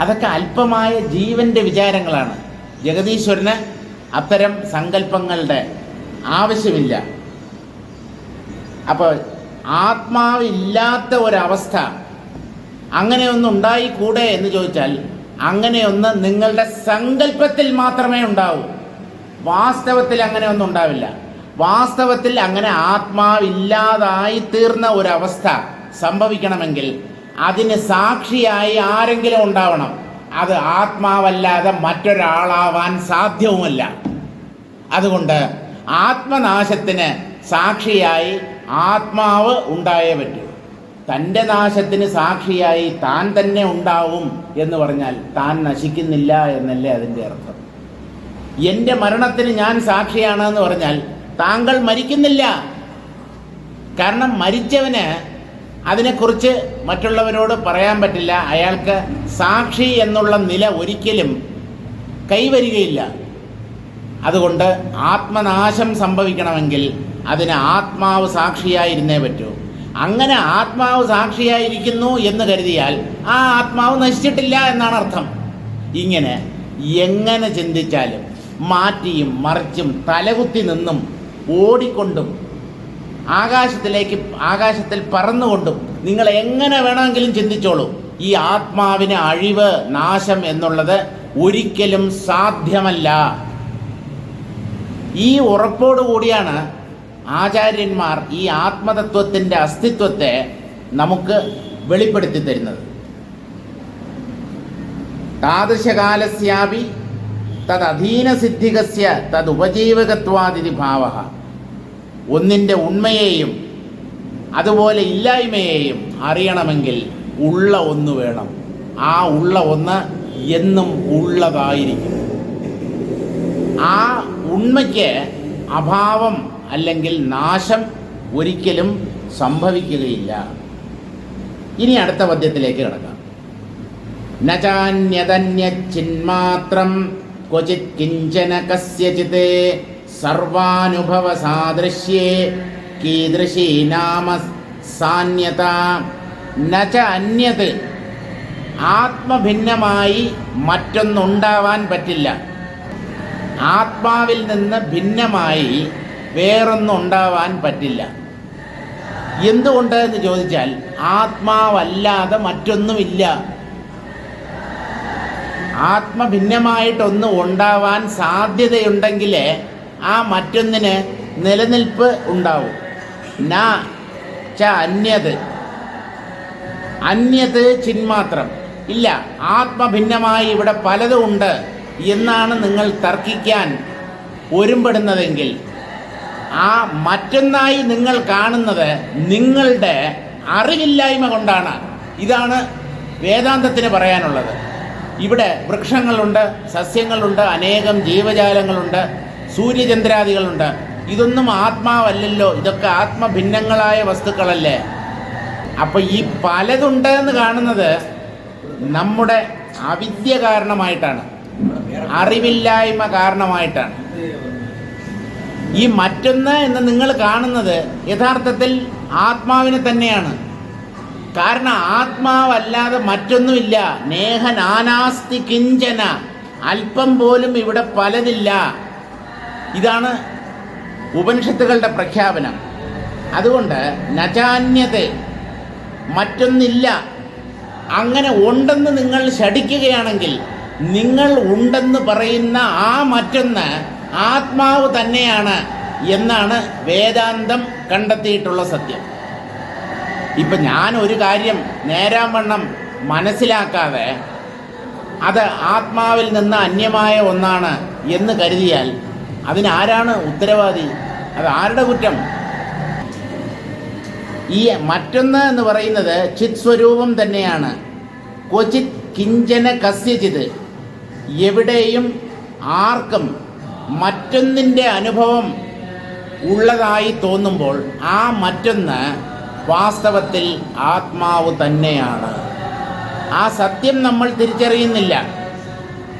അതൊക്കെ അല്പമായ ജീവൻ്റെ വിചാരങ്ങളാണ്. ജഗദീശ്വരന് അത്തരം സങ്കല്പങ്ങളുടെ ആവശ്യമില്ല. അപ്പോൾ ആത്മാവില്ലാത്ത ഒരവസ്ഥ അങ്ങനെയൊന്നും ഉണ്ടായിക്കൂടെ എന്ന് ചോദിച്ചാൽ, അങ്ങനെയൊന്ന് നിങ്ങളുടെ സങ്കല്പത്തിൽ മാത്രമേ ഉണ്ടാവൂ. വാസ്തവത്തിൽ അങ്ങനെ ഒന്നും ഉണ്ടാവില്ല. വാസ്തവത്തിൽ അങ്ങനെ ആത്മാവില്ലാതായി തീർന്ന ഒരവസ്ഥ സംഭവിക്കണമെങ്കിൽ അതിന് സാക്ഷിയായി ആരെങ്കിലും ഉണ്ടാവണം. അത് ആത്മാവല്ലാതെ മറ്റൊരാളാവാൻ സാധ്യവുമല്ല. അതുകൊണ്ട് ആത്മനാശത്തിന് സാക്ഷിയായി ആത്മാവ് ഉണ്ടായേ പറ്റൂ. തൻ്റെ നാശത്തിന് സാക്ഷിയായി താൻ തന്നെ ഉണ്ടാവും എന്ന് പറഞ്ഞാൽ താൻ നശിക്കുന്നില്ല എന്നല്ലേ അതിൻ്റെ അർത്ഥം. എൻ്റെ മരണത്തിന് ഞാൻ സാക്ഷിയാണെന്ന് പറഞ്ഞാൽ താങ്കൾ മരിക്കുന്നില്ല. കാരണം മരിച്ചവന് അതിനെക്കുറിച്ച് മറ്റുള്ളവരോട് പറയാൻ പറ്റില്ല. അയാൾക്ക് സാക്ഷി എന്നുള്ള നില ഒരിക്കലും കൈവരികയില്ല. അതുകൊണ്ട് ആത്മനാശം സംഭവിക്കണമെങ്കിൽ അതിന് ആത്മാവ് സാക്ഷിയായിരുന്നേ പറ്റൂ. അങ്ങനെ ആത്മാവ് സാക്ഷിയായിരിക്കുന്നു എന്ന് കരുതിയാൽ ആ ആത്മാവ് നശിച്ചിട്ടില്ല എന്നാണ് അർത്ഥം. ഇങ്ങനെ എങ്ങനെ ചിന്തിച്ചാലും മാറ്റിയും മറിച്ചും തലകുത്തി നിന്നും ഓടിക്കൊണ്ടും ആകാശത്തിൽ പറന്നുകൊണ്ടും നിങ്ങൾ എങ്ങനെ വേണമെങ്കിലും ചിന്തിച്ചോളൂ, ഈ ആത്മാവിന് അഴിവ്, നാശം എന്നുള്ളത് ഒരിക്കലും സാധ്യമല്ല. ഈ ഉറപ്പോടുകൂടിയാണ് ആചാര്യന്മാർ ഈ ആത്മതത്വത്തിൻ്റെ അസ്തിത്വത്തെ നമുക്ക് വെളിപ്പെടുത്തി തരുന്നത്. താദൃശകാലസ്യാപി തദധീനസിദ്ധികസ്യ തദുപജീവകത്വാദിതി ഭാവഃ. ഒന്നിൻ്റെ ഉണ്മയെയും അതുപോലെ ഇല്ലായ്മയെയും അറിയണമെങ്കിൽ ഉള്ള ഒന്ന് വേണം. ആ ഉള്ള ഒന്ന് എന്നും ഉള്ളതായിരിക്കും. ആ ഉണ്മയ്ക്ക് അഭാവം അല്ലെങ്കിൽ നാശം ഒരിക്കലും സംഭവിക്കുകയില്ല. ഇനി അടുത്ത പദ്യത്തിലേക്ക് കിടക്കാം. നചാന്യതന്യച്ചിന്മാത്രം ക്വചിത് കിഞ്ചന കസ്യചിത് സർവാനുഭവ സാദൃശ്യേ കീദൃശീ നാമ സാന്യത. നച അന്യത്, ആത്മഭിന്നമായി മറ്റൊന്നുണ്ടാവാൻ പറ്റില്ല. ആത്മാവിൽ നിന്ന് ഭിന്നമായി വേറൊന്നും ഉണ്ടാവാൻ പറ്റില്ല. എന്തുകൊണ്ട് എന്ന് ചോദിച്ചാൽ ആത്മാവല്ലാതെ മറ്റൊന്നുമില്ല. ആത്മഭിന്നമായിട്ടൊന്ന് ഉണ്ടാവാൻ സാധ്യതയുണ്ടെങ്കിലേ ആ മറ്റൊന്നിന് നിലനിൽപ്പ് ഉണ്ടാവും. ന ച അന്യത്, അന്യത് ചിന്മാത്രം ഇല്ല. ആത്മഭിന്നമായി ഇവിടെ പലതും ഉണ്ട് എന്നാണ് നിങ്ങൾ തർക്കിക്കാൻ ഒരുമ്പെടുന്നതെങ്കിൽ ആ മറ്റൊന്നായി നിങ്ങൾ കാണുന്നത് നിങ്ങളുടെ അറിവില്ലായ്മ കൊണ്ടാണ്. ഇതാണ് വേദാന്തത്തിന് പറയാനുള്ളത്. ഇവിടെ വൃക്ഷങ്ങളുണ്ട്, സസ്യങ്ങളുണ്ട്, അനേകം ജീവജാലങ്ങളുണ്ട്, സൂര്യചന്ദ്രാദികളുണ്ട്. ഇതൊന്നും ആത്മാവല്ലല്ലോ, ഇതൊക്കെ ആത്മഭിന്നങ്ങളായ വസ്തുക്കളല്ലേ. അപ്പം ഈ പലതുണ്ട് എന്ന് കാണുന്നത് നമ്മുടെ അവിദ്യ കാരണമായിട്ടാണ്, അറിവില്ലായ്മ കാരണമായിട്ടാണ്. ഈ മറ്റൊന്ന് എന്ന് നിങ്ങൾ കാണുന്നത് യഥാർത്ഥത്തിൽ ആത്മാവിനെ തന്നെയാണ്. കാരണം ആത്മാവല്ലാതെ മറ്റൊന്നുമില്ല. നേഹ നാനാസ്തി കിഞ്ചന, അല്പം പോലും ഇവിടെ പലതില്ല. ഇതാണ് ഉപനിഷത്തുകളുടെ പ്രഖ്യാപനം. അതുകൊണ്ട് നചാന്യത, മറ്റൊന്നില്ല. അങ്ങനെ ഉണ്ടെന്ന് നിങ്ങൾ ശഠിക്കുകയാണെങ്കിൽ നിങ്ങൾ ഉണ്ടെന്ന് പറയുന്ന ആ മറ്റൊന്ന് ആത്മാവ് തന്നെയാണ് എന്നാണ് വേദാന്തം കണ്ടെത്തിയിട്ടുള്ള സത്യം. ഇപ്പം ഞാൻ ഒരു കാര്യം നേരാവണ്ണം മനസ്സിലാക്കാതെ അത് ആത്മാവിൽ നിന്ന് അന്യമായ ഒന്നാണ് എന്ന് കരുതിയാൽ അതിനാരാണ് ഉത്തരവാദി? അത് ആരുടെ കുറ്റം? ഈ മറ്റൊന്ന് എന്ന് പറയുന്നത് ചിത് സ്വരൂപം തന്നെയാണ്. ക്വചിത് കിഞ്ചന കസ്യചിത്, എവിടെയും ആർക്കും മറ്റൊന്നിൻ്റെ അനുഭവം ഉള്ളതായി തോന്നുമ്പോൾ ആ മറ്റൊന്ന് വാസ്തവത്തിൽ ആത്മാവ് തന്നെയാണ്. ആ സത്യം നമ്മൾ തിരിച്ചറിയുന്നില്ല.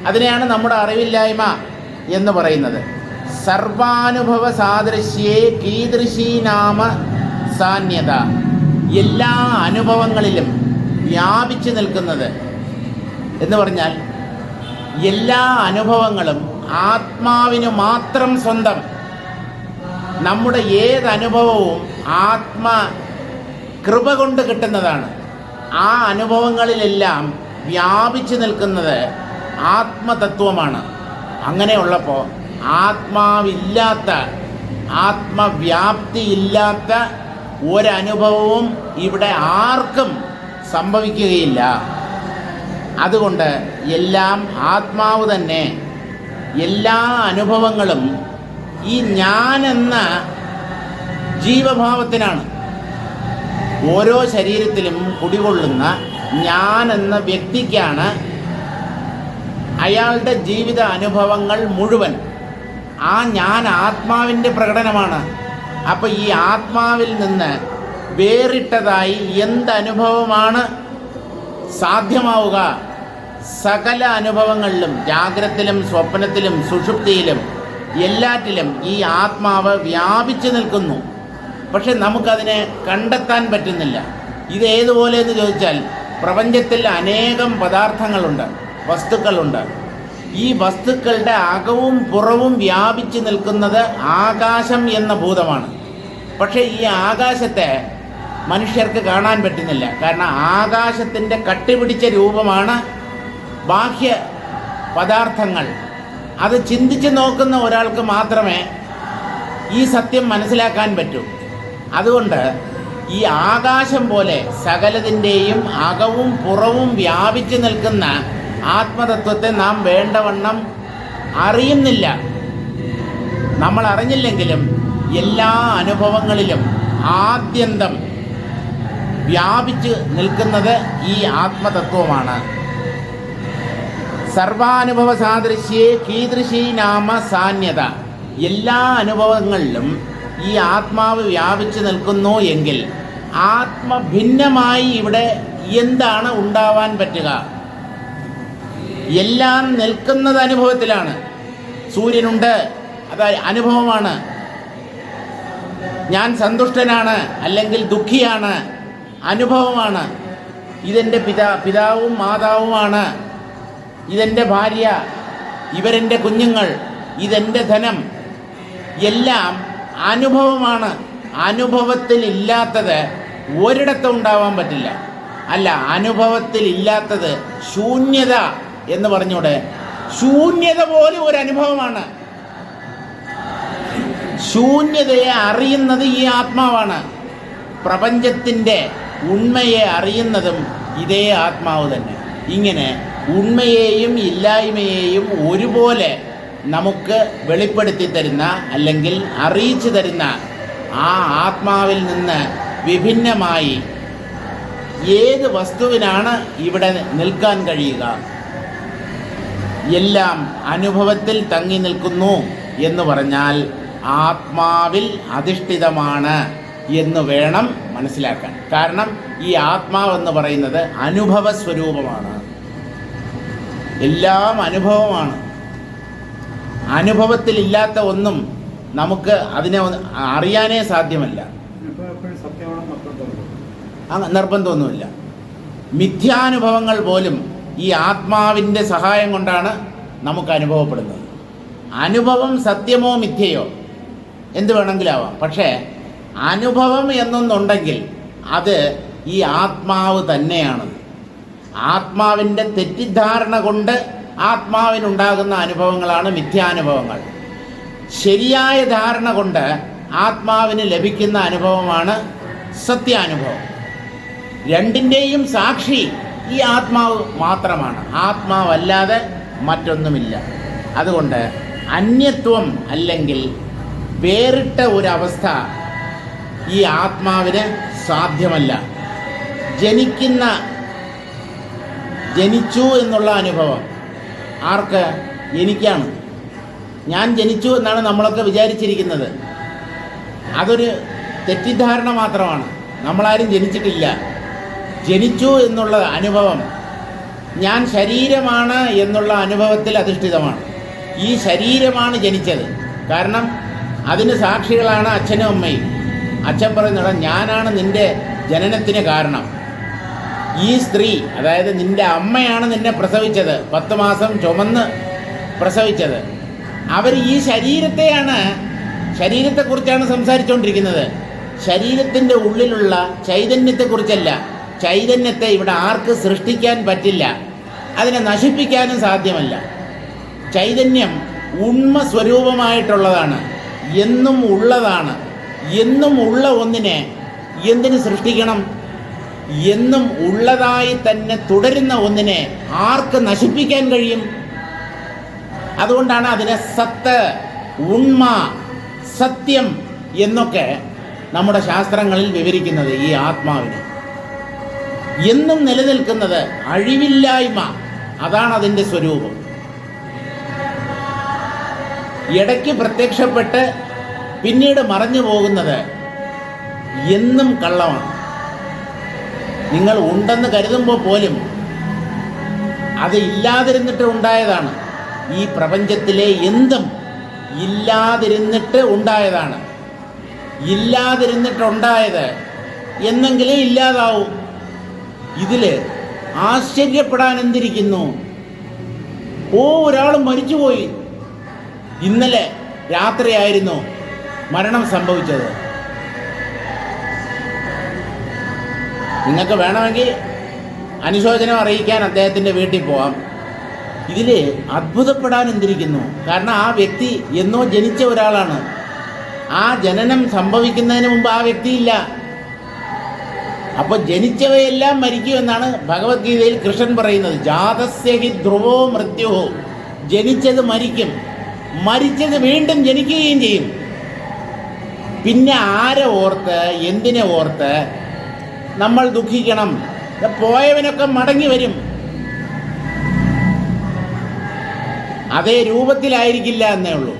അതിനെയാണ് നമ്മുടെ അറിവില്ലായ്മ എന്ന് പറയുന്നത്. സർവാനുഭവ സാദൃശ്യേ കീദൃശീ നാമ സാന്യത, എല്ലാ അനുഭവങ്ങളിലും വ്യാപിച്ചു നിൽക്കുന്നത് എന്ന് പറഞ്ഞാൽ എല്ലാ അനുഭവങ്ങളും ആത്മാവിന് മാത്രം സ്വന്തം. നമ്മുടെ ഏതനുഭവവും കൃപ കൊണ്ട് കിട്ടുന്നതാണ്. ആ അനുഭവങ്ങളിലെല്ലാം വ്യാപിച്ചു നിൽക്കുന്നത് ആത്മതത്വമാണ്. അങ്ങനെയുള്ളപ്പോൾ ആത്മാവില്ലാത്ത, ആത്മവ്യാപ്തിയില്ലാത്ത ഒരനുഭവവും ഇവിടെ ആർക്കും സംഭവിക്കുകയില്ല. അതുകൊണ്ട് എല്ലാം ആത്മാവ് തന്നെ. എല്ലാ അനുഭവങ്ങളും ഈ ഞാനെന്ന ജീവഭാവത്തിനാണ്. ഓരോ ശരീരത്തിലും കുടികൊള്ളുന്ന ഞാനെന്ന വ്യക്തിക്കാണ് അയാളുടെ ജീവിത അനുഭവങ്ങൾ മുഴുവൻ. ആ ഞാൻ ആത്മാവിൻ്റെ പ്രകടനമാണ്. അപ്പം ഈ ആത്മാവിൽ നിന്ന് വേറിട്ടതായി എന്തനുഭവമാണ് സാധ്യമാവുക? സകല അനുഭവങ്ങളിലും, ജാഗ്രതയിലും സ്വപ്നത്തിലും സുഷുപ്തിയിലും എല്ലാറ്റിലും ഈ ആത്മാവ് വ്യാപിച്ചു നിൽക്കുന്നു. പക്ഷെ നമുക്കതിനെ കണ്ടെത്താൻ പറ്റുന്നില്ല. ഇതേതുപോലെ എന്ന് ചോദിച്ചാൽ പ്രപഞ്ചത്തിൽ അനേകം പദാർത്ഥങ്ങളുണ്ട്, വസ്തുക്കളുണ്ട്. ഈ വസ്തുക്കളുടെ അകവും പുറവും വ്യാപിച്ചു നിൽക്കുന്നത് ആകാശം എന്ന ഭൂതമാണ്. പക്ഷേ ഈ ആകാശത്തെ മനുഷ്യർക്ക് കാണാൻ പറ്റുന്നില്ല. കാരണം ആകാശത്തിൻ്റെ കട്ടിപിടിച്ച രൂപമാണ് ബാഹ്യ പദാർത്ഥങ്ങൾ. അത് ചിന്തിച്ച് നോക്കുന്ന ഒരാൾക്ക് മാത്രമേ ഈ സത്യം മനസ്സിലാക്കാൻ പറ്റൂ. അതുകൊണ്ട് ഈ ആകാശം പോലെ സകലതിൻ്റെയും അകവും പുറവും വ്യാപിച്ചു നിൽക്കുന്ന ആത്മതത്വത്തെ നാം വേണ്ടവണ്ണം അറിയുന്നില്ല. നമ്മൾ അറിഞ്ഞില്ലെങ്കിലും എല്ലാ അനുഭവങ്ങളിലും ആദ്യന്തം വ്യാപിച്ച് നിൽക്കുന്നത് ഈ ആത്മതത്വമാണ്. സർവാനുഭവ സാദൃശ്യേ കീദൃശീ നാമ സാന്യത, എല്ലാ അനുഭവങ്ങളിലും ഈ ആത്മാവ് വ്യാപിച്ചു നിൽക്കുന്നു എങ്കിൽ ആത്മഭിന്നമായി ഇവിടെ എന്താണ് ഉണ്ടാവാൻ പറ്റുക? എല്ലാം നിൽക്കുന്നത് അനുഭവത്തിലാണ്. സൂര്യനുണ്ട്, അത് അനുഭവമാണ്. ഞാൻ സന്തുഷ്ടനാണ് അല്ലെങ്കിൽ ദുഃഖിയാണ്, അനുഭവമാണ്. ഇതെൻ്റെ പിതാവും മാതാവുമാണ്, ഇതെൻ്റെ ഭാര്യ, ഇവരെൻ്റെ കുഞ്ഞുങ്ങൾ, ഇതെൻ്റെ ധനം, എല്ലാം അനുഭവമാണ്. അനുഭവത്തിൽ ഇല്ലാത്തത് ഒരിടത്തും ഉണ്ടാവാൻ പറ്റില്ല. അല്ല, അനുഭവത്തിൽ ഇല്ലാത്തത് ശൂന്യത എന്ന് പറഞ്ഞൂടെ? ശൂന്യത പോലും ഒരു അനുഭവമാണ്. ശൂന്യതയെ അറിയുന്നത് ഈ ആത്മാവാണ്. പ്രപഞ്ചത്തിൻ്റെ ഉണ്മയെ അറിയുന്നതും ഇതേ ആത്മാവ് തന്നെ. ഇങ്ങനെ ഉണ്മയെയും ഇല്ലായ്മയെയും ഒരുപോലെ നമുക്ക് വെളിപ്പെടുത്തി തരുന്ന, അല്ലെങ്കിൽ അറിയിച്ചു തരുന്ന ആ ആത്മാവിൽ നിന്ന് വിഭിന്നമായി ഏത് വസ്തുവിനാണ് ഇവിടെ നിൽക്കാൻ കഴിയുക? എല്ലാം അനുഭവത്തിൽ തങ്ങി നിൽക്കുന്നു എന്ന് പറഞ്ഞാൽ ആത്മാവിൽ അധിഷ്ഠിതമാണ് എന്ന് വേണം മനസ്സിലാക്കാൻ. കാരണം ഈ ആത്മാവെന്ന് പറയുന്നത് അനുഭവ സ്വരൂപമാണ്. എല്ലാം അനുഭവമാണ്. അനുഭവത്തിലില്ലാത്ത ഒന്നും നമുക്ക് അതിനെ അറിയാനേ സാധ്യമല്ല. നിർബന്ധമൊന്നുമില്ല. മിഥ്യാനുഭവങ്ങൾ പോലും ഈ ആത്മാവിൻ്റെ സഹായം കൊണ്ടാണ് നമുക്ക് അനുഭവപ്പെടുന്നത്. അനുഭവം സത്യമോ മിഥ്യയോ എന്ത് വേണമെങ്കിലാവാം. പക്ഷേ അനുഭവം എന്നൊന്നുണ്ടെങ്കിൽ അത് ഈ ആത്മാവ് തന്നെയാണ്. ആത്മാവിൻ്റെ തെറ്റിദ്ധാരണ കൊണ്ട് ആത്മാവിനുണ്ടാകുന്ന അനുഭവങ്ങളാണ് മിഥ്യാനുഭവങ്ങൾ. ശരിയായ ധാരണ കൊണ്ട് ആത്മാവിന് ലഭിക്കുന്ന അനുഭവമാണ് സത്യാനുഭവം. രണ്ടിൻ്റെയും സാക്ഷി ഈ ആത്മാവ് മാത്രമാണ്. ആത്മാവല്ലാതെ മറ്റൊന്നുമില്ല. അതുകൊണ്ട് അന്യത്വം അല്ലെങ്കിൽ വേറിട്ട ഒരവസ്ഥ ഈ ആത്മാവിന് സാധ്യമല്ല. ജനിച്ചു എന്നുള്ള അനുഭവം ആർക്ക്? എനിക്കാണ്. ഞാൻ ജനിച്ചു എന്നാണ് നമ്മളൊക്കെ വിചാരിച്ചിരിക്കുന്നത്. അതൊരു തെറ്റിദ്ധാരണ മാത്രമാണ്. നമ്മളാരും ജനിച്ചിട്ടില്ല. ജനിച്ചു എന്നുള്ള അനുഭവം ഞാൻ ശരീരമാണ് എന്നുള്ള അനുഭവത്തിൽ അധിഷ്ഠിതമാണ്. ഈ ശരീരമാണ് ജനിച്ചത്. കാരണം അതിന് സാക്ഷികളാണ് അച്ഛനും അമ്മയും. അച്ഛൻ പറയുന്നത്, ഞാനാണ് നിൻ്റെ ജനനത്തിന് കാരണം. ഈ സ്ത്രീ, അതായത് നിൻ്റെ അമ്മയാണ് നിന്നെ പ്രസവിച്ചത്, 10 മാസം ചുമന്ന് പ്രസവിച്ചത്. അവർ ഈ ശരീരത്തെക്കുറിച്ചാണ് സംസാരിച്ചുകൊണ്ടിരിക്കുന്നത്. ശരീരത്തിൻ്റെ ഉള്ളിലുള്ള ചൈതന്യത്തെക്കുറിച്ചല്ല. ചൈതന്യത്തെ ഇവിടെ ആർക്ക് സൃഷ്ടിക്കാൻ പറ്റില്ല, അതിനെ നശിപ്പിക്കാനും സാധ്യമല്ല. ചൈതന്യം ഉണ്മ സ്വരൂപമായിട്ടുള്ളതാണ്, എന്നും ഉള്ളതാണ്. എന്നും ഉള്ള ഒന്നിനെ എന്തിന് സൃഷ്ടിക്കണം? എന്നും ഉള്ളതായി തന്നെ തുടരുന്ന ഒന്നിനെ ആർക്ക് നശിപ്പിക്കാൻ കഴിയും? അതുകൊണ്ടാണ് അതിനെ സത്ത്, ഉണ്മ, സത്യം എന്നൊക്കെ നമ്മുടെ ശാസ്ത്രങ്ങളിൽ വിവരിക്കുന്നത്. ഈ ആത്മാവിനെ എന്നും നിലനിൽക്കുന്നത് അഴിവില്ലായ്മ, അതാണ് അതിൻ്റെ സ്വരൂപം. ഇടയ്ക്ക് പ്രത്യക്ഷപ്പെട്ട് പിന്നീട് മറഞ്ഞു പോകുന്നത് എന്നും കള്ളമാണ്. നിങ്ങൾ ഉണ്ടെന്ന് കരുതുമ്പോൾ പോലും അത് ഇല്ലാതിരുന്നിട്ട് ഉണ്ടായതാണ്. ഈ പ്രപഞ്ചത്തിലെ എന്തും ഇല്ലാതിരുന്നിട്ട് ഉണ്ടായതാണ്. ഇല്ലാതിരുന്നിട്ടുണ്ടായത് എന്നെങ്കിലും ഇല്ലാതാവും. ഇതിൽ ആശ്ചര്യപ്പെടാൻ എന്തിരിക്കുന്നു? ഒരാൾ മരിച്ചുപോയി. ഇന്നലെ രാത്രിയായിരുന്നു മരണം സംഭവിച്ചത്. നിങ്ങൾക്ക് വേണമെങ്കിൽ അനുശോചനം അറിയിക്കാൻ അദ്ദേഹത്തിൻ്റെ വീട്ടിൽ പോവാം. ഇതിൽ അത്ഭുതപ്പെടാൻ എന്തിരിക്കുന്നു? കാരണം ആ വ്യക്തി എന്നോ ജനിച്ച ഒരാളാണ്. ആ ജനനം സംഭവിക്കുന്നതിന് മുമ്പ് ആ വ്യക്തിയില്ല. അപ്പോൾ ജനിച്ചവയെല്ലാം മരിക്കുമെന്നാണ് ഭഗവത്ഗീതയിൽ കൃഷ്ണൻ പറയുന്നത്. ജാതസ്യ ഹി ധ്രുവോ മൃത്യു. ജനിച്ചത് മരിക്കും, മരിച്ചത് വീണ്ടും ജനിക്കുകയും ചെയ്യും. പിന്നെ ആരെ ഓർത്ത്, എന്തിനെ ഓർത്ത് നമ്മൾ ദുഃഖിക്കണം? പോയവനൊക്കെ മടങ്ങി വരും. അതേ രൂപത്തിലായിരിക്കില്ല എന്നേ ഉള്ളൂ,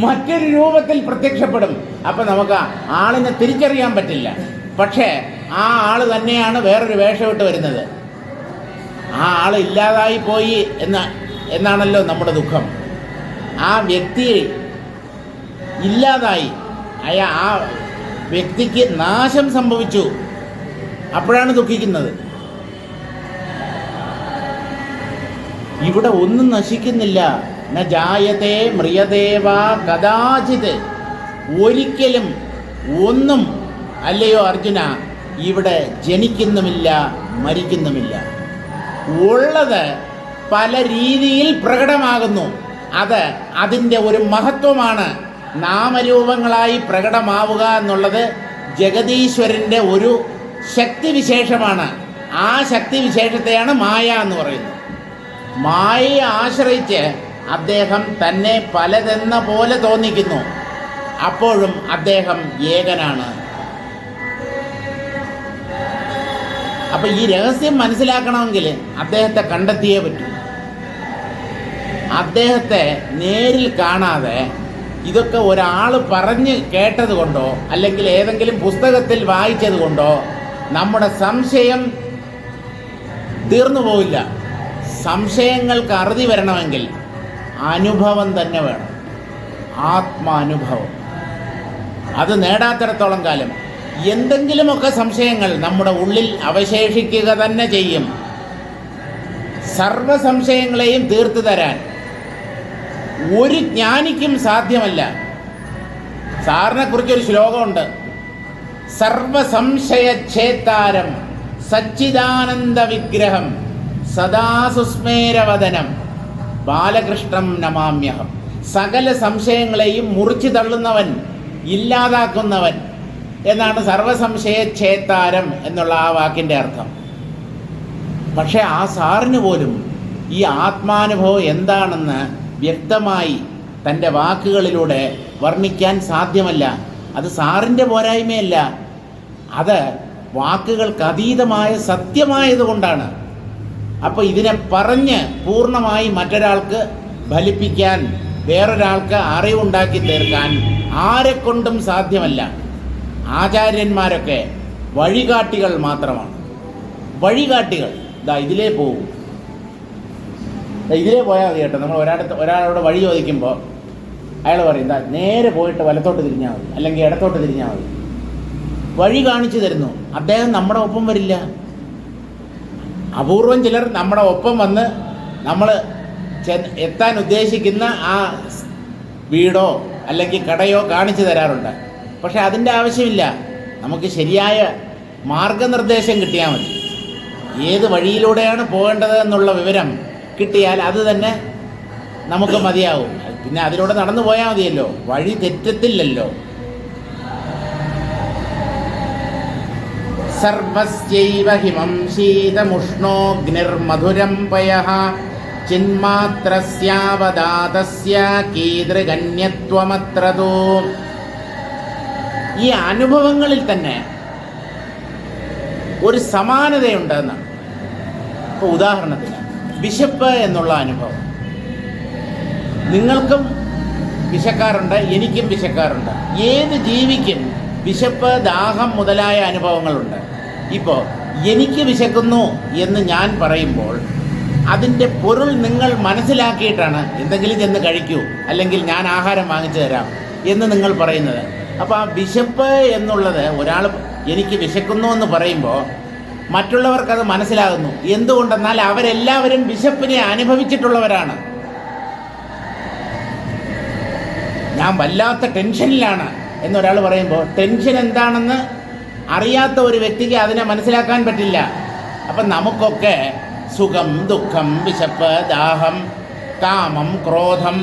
മറ്റൊരു രൂപത്തിൽ പ്രത്യക്ഷപ്പെടും. അപ്പം നമുക്ക് ആളിനെ തിരിച്ചറിയാൻ പറ്റില്ല. പക്ഷേ ആ ആൾ തന്നെയാണ് വേറൊരു വേഷമിട്ട് വരുന്നത്. ആ ആൾ ഇല്ലാതായി പോയി എന്നാണല്ലോ നമ്മുടെ ദുഃഖം. ആ വ്യക്തി ഇല്ലാതായി, ആ വ്യക്തിക്ക് നാശം സംഭവിച്ചു, അപ്പോഴാണ് ദുഃഖിക്കുന്നത്. ഇവിടെ ഒന്നും നശിക്കുന്നില്ല. ന ജായതേ മ്രിയതേ വാ കദാചിത്. ഒരിക്കലും ഒന്നും, അല്ലയോ അർജുന, ഇവിടെ ജനിക്കുന്നുമില്ല, മരിക്കുന്നുമില്ല. ഉള്ളത് പല രീതിയിൽ പ്രകടമാകുന്നു. അത് അതിൻ്റെ ഒരു മഹത്വമാണ്. നാമരൂപങ്ങളായി പ്രകടമാവുക എന്നുള്ളത് ജഗദീശ്വരൻ്റെ ഒരു ശക്തിവിശേഷമാണ്. ആ ശക്തിവിശേഷത്തെയാണ് മായ എന്ന് പറയുന്നത്. മായയെ ആശ്രയിച്ച് അദ്ദേഹം തന്നെ പലതെന്ന പോലെ തോന്നിക്കുന്നു. അപ്പോഴും അദ്ദേഹം ഏകനാണ്. അപ്പം ഈ രഹസ്യം മനസ്സിലാക്കണമെങ്കിൽ അദ്ദേഹത്തെ കണ്ടെത്തിയേ പറ്റൂ. അദ്ദേഹത്തെ നേരിൽ കാണാതെ ഇതൊക്കെ ഒരാൾ പറഞ്ഞ് കേട്ടത് കൊണ്ടോ അല്ലെങ്കിൽ ഏതെങ്കിലും പുസ്തകത്തിൽ വായിച്ചത് കൊണ്ടോ നമ്മുടെ സംശയം തീർന്നു പോവില്ല. സംശയങ്ങൾക്ക് അറുതി വരണമെങ്കിൽ അനുഭവം തന്നെ വേണം, ആത്മാനുഭവം. അത് നേടാത്തിടത്തോളം കാലം എന്തെങ്കിലുമൊക്കെ സംശയങ്ങൾ നമ്മുടെ ഉള്ളിൽ അവശേഷിക്കുക തന്നെ ചെയ്യും. സർവ സംശയങ്ങളെയും തീർത്തു തരാൻ ഒരു ജ്ഞാനിക്കും സാധ്യമല്ല. സാറിനെ കുറിച്ചൊരു ശ്ലോകമുണ്ട്: സർവസംശയച്ഛേത്താരം സച്ചിദാനന്ദ വിഗ്രഹം സദാ സുസ്മേരവദനം ബാലകൃഷ്ണം നമാമ്യഹം. സകല സംശയങ്ങളെയും മുറിച്ചു തള്ളുന്നവൻ, ഇല്ലാതാക്കുന്നവൻ എന്നാണ് സർവസംശയച്ഛേത്താരം എന്നുള്ള ആ വാക്കിൻ്റെ അർത്ഥം. പക്ഷേ ആ സാറിന് പോലും ഈ ആത്മാനുഭവം എന്താണെന്ന് വ്യക്തമായി തൻ്റെ വാക്കുകളിലൂടെ വർണ്ണിക്കാൻ സാധ്യമല്ല. അത് സാറിൻ്റെ പോരായ്മയല്ല, അത് വാക്കുകൾക്ക് അതീതമായ സത്യമായതുകൊണ്ടാണ്. അപ്പോൾ ഇതിനെ പറഞ്ഞ് പൂർണ്ണമായി മറ്റൊരാൾക്ക് ഫലിപ്പിക്കാൻ, വേറൊരാൾക്ക് അറിവുണ്ടാക്കി തീർക്കാൻ ആരെക്കൊണ്ടും സാധ്യമല്ല. ആചാര്യന്മാരൊക്കെ വഴികാട്ടികൾ മാത്രമാണ്. വഴികാട്ടികൾ. ഇതിലേ പോകും, ഇതിലേ പോയാൽ മതി കേട്ടോ. നമ്മൾ ഒരാളോട് വഴി ചോദിക്കുമ്പോൾ അയാൾ പറയും നേരെ പോയിട്ട് വലത്തോട്ട് തിരിഞ്ഞാൽ മതി, അല്ലെങ്കിൽ ഇടത്തോട്ട് തിരിഞ്ഞാൽ മതി. വഴി കാണിച്ചു തരുന്നു. അദ്ദേഹം നമ്മുടെ ഒപ്പം വരില്ല. അപൂർവം ചിലർ നമ്മുടെ ഒപ്പം വന്ന് നമ്മൾ എത്താൻ ഉദ്ദേശിക്കുന്ന ആ വീടോ അല്ലെങ്കിൽ കടയോ കാണിച്ചു തരാറുണ്ട്. പക്ഷെ അതിൻ്റെ ആവശ്യമില്ല. നമുക്ക് ശരിയായ മാർഗനിർദ്ദേശം കിട്ടിയാൽ മതി. ഏത് വഴിയിലൂടെയാണ് പോകേണ്ടത് എന്നുള്ള വിവരം കിട്ടിയാൽ അത് തന്നെ നമുക്ക് മതിയാവും. പിന്നെ അതിലൂടെ നടന്നു പോയാൽ മതിയല്ലോ, വഴി തെറ്റത്തില്ലല്ലോ. സർവസ്യൈവ ഹിമം ശീതമുഷ്ണോഗ്നിർമധുരം പയഃ ചിന്മാത്രസ്യാവദാതസ്യ കീദൃഗന്യത്വമത്രതോ. ഈ അനുഭവങ്ങളിൽ തന്നെ ഒരു സമാനതയുണ്ടെന്നാണ്. ഇപ്പോൾ ഉദാഹരണത്തിന് വിശപ്പ് എന്നുള്ള അനുഭവം. നിങ്ങൾക്കും വിശക്കാറുണ്ട്, എനിക്കും വിശക്കാറുണ്ട്. ഏത് ജീവിക്കും വിശപ്പ്, ദാഹം മുതലായ അനുഭവങ്ങളുണ്ട്. ഇപ്പോൾ എനിക്ക് വിശക്കുന്നു എന്ന് ഞാൻ പറയുമ്പോൾ അതിൻ്റെ പൊരുൾ നിങ്ങൾ മനസ്സിലാക്കിയിട്ടാണ് എന്തെങ്കിലും ചെന്ന് കഴിക്കൂ, അല്ലെങ്കിൽ ഞാൻ ആഹാരം വാങ്ങിച്ചു തരാം എന്ന് നിങ്ങൾ പറയുന്നത്. അപ്പോൾ ആ വിശപ്പ് എന്നുള്ളത് ഒരാൾ എനിക്ക് വിശക്കുന്നു എന്ന് പറയുമ്പോൾ മറ്റുള്ളവർക്കത് മനസ്സിലാകുന്നു. എന്തുകൊണ്ടെന്നാൽ അവരെല്ലാവരും വിശപ്പിനെ അനുഭവിച്ചിട്ടുള്ളവരാണ്. ഞാൻ വല്ലാത്ത ടെൻഷനിലാണ് എന്നൊരാൾ പറയുമ്പോൾ ടെൻഷൻ എന്താണെന്ന് അറിയാത്ത ഒരു വ്യക്തിക്ക് അതിനെ മനസ്സിലാക്കാൻ പറ്റില്ല. അപ്പം നമുക്കൊക്കെ സുഖം, ദുഃഖം, വിശപ്പ്, ദാഹം, കാമം, ക്രോധം,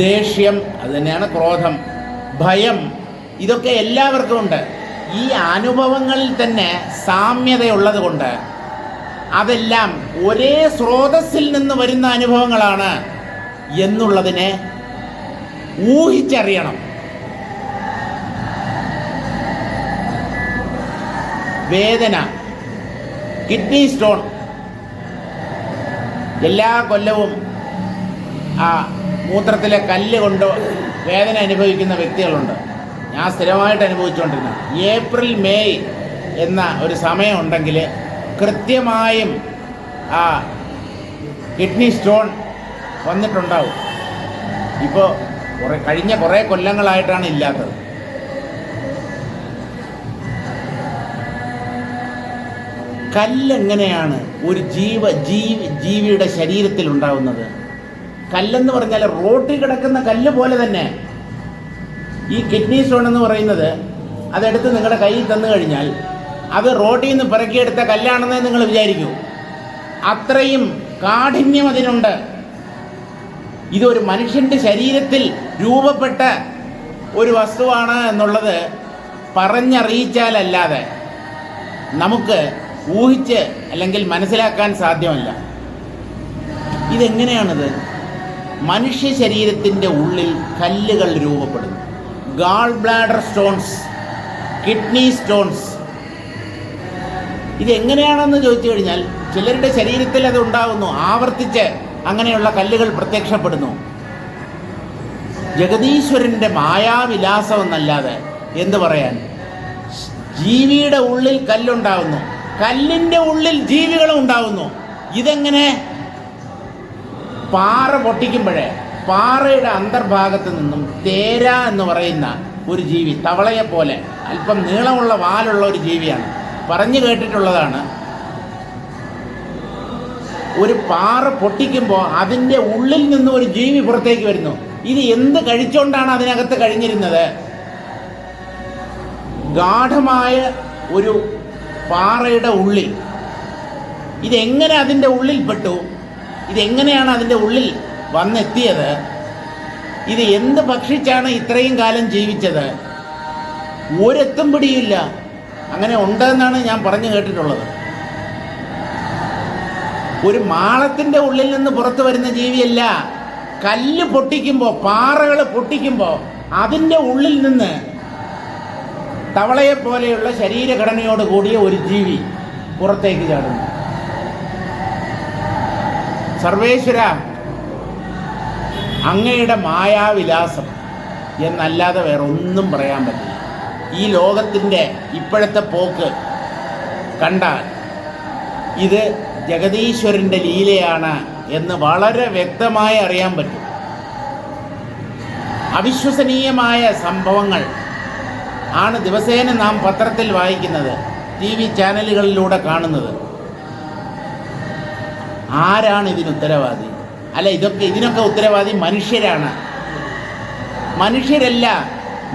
ദേഷ്യം, അത് തന്നെയാണ് ക്രോധം, ഭയം, ഇതൊക്കെ എല്ലാവർക്കും ഉണ്ട്. ഈ അനുഭവങ്ങളിൽ തന്നെ സാമ്യതയുള്ളത് കൊണ്ട് അതെല്ലാം ഒരേ സ്രോതസ്സിൽ നിന്ന് വരുന്ന അനുഭവങ്ങളാണ് എന്നുള്ളതിനെ ഊഹിച്ചറിയണം. വേദന, കിഡ്നി സ്റ്റോൺ, എല്ലാ കൊല്ലവും ആ മൂത്രത്തിലെ കല്ല് കൊണ്ട് വേദന അനുഭവിക്കുന്ന വ്യക്തികളുണ്ട്. ഞാൻ സ്ഥിരമായിട്ട് അനുഭവിച്ചുകൊണ്ടിരുന്നു. ഏപ്രിൽ മെയ് എന്ന ഒരു സമയമുണ്ടെങ്കിൽ കൃത്യമായും ആ കിഡ്നി സ്റ്റോൺ വന്നിട്ടുണ്ടാവും. ഇപ്പോൾ കഴിഞ്ഞ കുറേ കൊല്ലങ്ങളായിട്ടാണ് ഇല്ലാത്തത്. കല്ലെങ്ങനെയാണ് ഒരു ജീവിയുടെ ശരീരത്തിൽ ഉണ്ടാവുന്നത്? കല്ലെന്ന് പറഞ്ഞാൽ റോട്ടിൽ കിടക്കുന്ന കല്ല് പോലെ തന്നെ. ഈ കിഡ്നി സ്റ്റോൺ എന്ന് പറയുന്നത് അതെടുത്ത് നിങ്ങളുടെ കയ്യിൽ തന്നു കഴിഞ്ഞാൽ അത് റോഡിൽ നിന്ന് പിറക്കിയെടുത്ത കല്ലാണെന്നേ നിങ്ങൾ വിചാരിക്കൂ. അത്രയും കാഠിന്യം അതിനുണ്ട്. ഇതൊരു മനുഷ്യൻ്റെ ശരീരത്തിൽ രൂപപ്പെട്ട ഒരു വസ്തുവാണ് എന്നുള്ളത് പറഞ്ഞറിയിച്ചാലല്ലാതെ നമുക്ക് ഊഹിച്ച് അല്ലെങ്കിൽ മനസ്സിലാക്കാൻ സാധ്യമല്ല. ഇതെങ്ങനെയാണിത്? മനുഷ്യ ശരീരത്തിൻ്റെ ഉള്ളിൽ കല്ലുകൾ രൂപപ്പെടുന്നു. Gall bladder stones, kidney stones. ഇതെങ്ങനെയാണെന്ന് ചോദിച്ചു കഴിഞ്ഞാൽ ചിലരുടെ ശരീരത്തിൽ അത് ഉണ്ടാകുന്നു, ആവർത്തിച്ച് അങ്ങനെയുള്ള കല്ലുകൾ പ്രത്യക്ഷപ്പെടുന്നു. ജഗദീശ്വരൻ്റെ മായാവിലാസം എന്നല്ലാതെ എന്ത് പറയാൻ? ജീവിയുടെ ഉള്ളിൽ കല്ലുണ്ടാകുന്നു, കല്ലിൻ്റെ ഉള്ളിൽ ജീവികളും ഉണ്ടാകുന്നു. ഇതെങ്ങനെ? പാറ പൊട്ടിക്കുമ്പോഴേ പാറയുടെ അന്തർഭാഗത്ത് നിന്നും തേര എന്ന് പറയുന്ന ഒരു ജീവി, തവളയെപ്പോലെ അല്പം നീളമുള്ള വാലുള്ള ഒരു ജീവിയാണ്, പറഞ്ഞു കേട്ടിട്ടുള്ളതാണ്. ഒരു പാറ പൊട്ടിക്കുമ്പോൾ അതിൻ്റെ ഉള്ളിൽ നിന്ന് ഒരു ജീവി പുറത്തേക്ക് വരുന്നു. ഇത് എന്ത് കഴിച്ചുകൊണ്ടാണ് അതിനകത്ത് കഴിഞ്ഞിരുന്നത്? ഗാഠമായ ഒരു പാറയുടെ ഉള്ളിൽ ഇതെങ്ങനെ അതിൻ്റെ ഉള്ളിൽ പെട്ടു? ഇതെങ്ങനെയാണ് അതിൻ്റെ ഉള്ളിൽ വന്നെത്തിയത്? ഇത് എന്ത് ഭക്ഷിച്ചാണ് ഇത്രയും കാലം ജീവിച്ചത്? ഒരെത്തും പിടിയില്ല. അങ്ങനെ ഉണ്ടെന്നാണ് ഞാൻ പറഞ്ഞു കേട്ടിട്ടുള്ളത്. ഒരു മാളത്തിൻ്റെ ഉള്ളിൽ നിന്ന് പുറത്തു വരുന്ന ജീവിയല്ല. കല്ല് പൊട്ടിക്കുമ്പോൾ, പാറകൾ പൊട്ടിക്കുമ്പോൾ അതിൻ്റെ ഉള്ളിൽ നിന്ന് തവളയെപ്പോലെയുള്ള ശരീരഘടനയോട് കൂടിയ ഒരു ജീവി പുറത്തേക്ക് ചാടുന്നു. സർവേശ്വര, അങ്ങയുടെ മായാവിലാസം എന്നല്ലാതെ വേറെ ഒന്നും പറയാൻ പറ്റില്ല. ഈ ലോകത്തിൻ്റെ ഇപ്പോഴത്തെ പോക്ക് കണ്ടാൽ ഇത് ജഗദീശ്വരൻ്റെ ലീലയാണ് എന്ന് വളരെ വ്യക്തമായി അറിയാൻ പറ്റും. അവിശ്വസനീയമായ സംഭവങ്ങൾ ആണ് ദിവസേന നാം പത്രത്തിൽ വായിക്കുന്നത്, TV ചാനലുകളിലൂടെ കാണുന്നത്. ആരാണ് ഇതിന് ഉത്തരവാദി? അല്ല, ഇതിനൊക്കെ ഉത്തരവാദി മനുഷ്യരാണ്. മനുഷ്യരല്ല,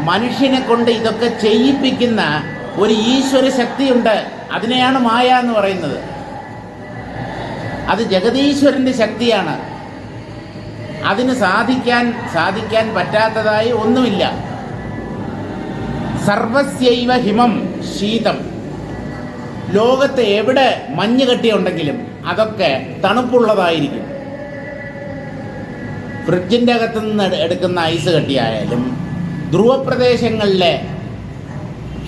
മനുഷ്യനെ കൊണ്ട് ഇതൊക്കെ ചെയ്യിപ്പിക്കുന്ന ഒരു ഈശ്വര ശക്തിയുണ്ട്. അതിനെയാണ് മായ എന്ന് പറയുന്നത്. അത് ജഗദീശ്വരൻ്റെ ശക്തിയാണ്. അതിന് സാധിക്കാൻ പറ്റാത്തതായി ഒന്നുമില്ല. സർവസ്യൈവ ഹിമം ശീതം. ലോകത്ത് എവിടെ മഞ്ഞ് കെട്ടിയുണ്ടെങ്കിലും അതൊക്കെ തണുപ്പുള്ളതായിരിക്കും. ഫ്രിഡ്ജിൻ്റെ അകത്ത് നിന്ന് എടുക്കുന്ന ഐസ് കെട്ടിയായാലും ധ്രുവപ്രദേശങ്ങളിലെ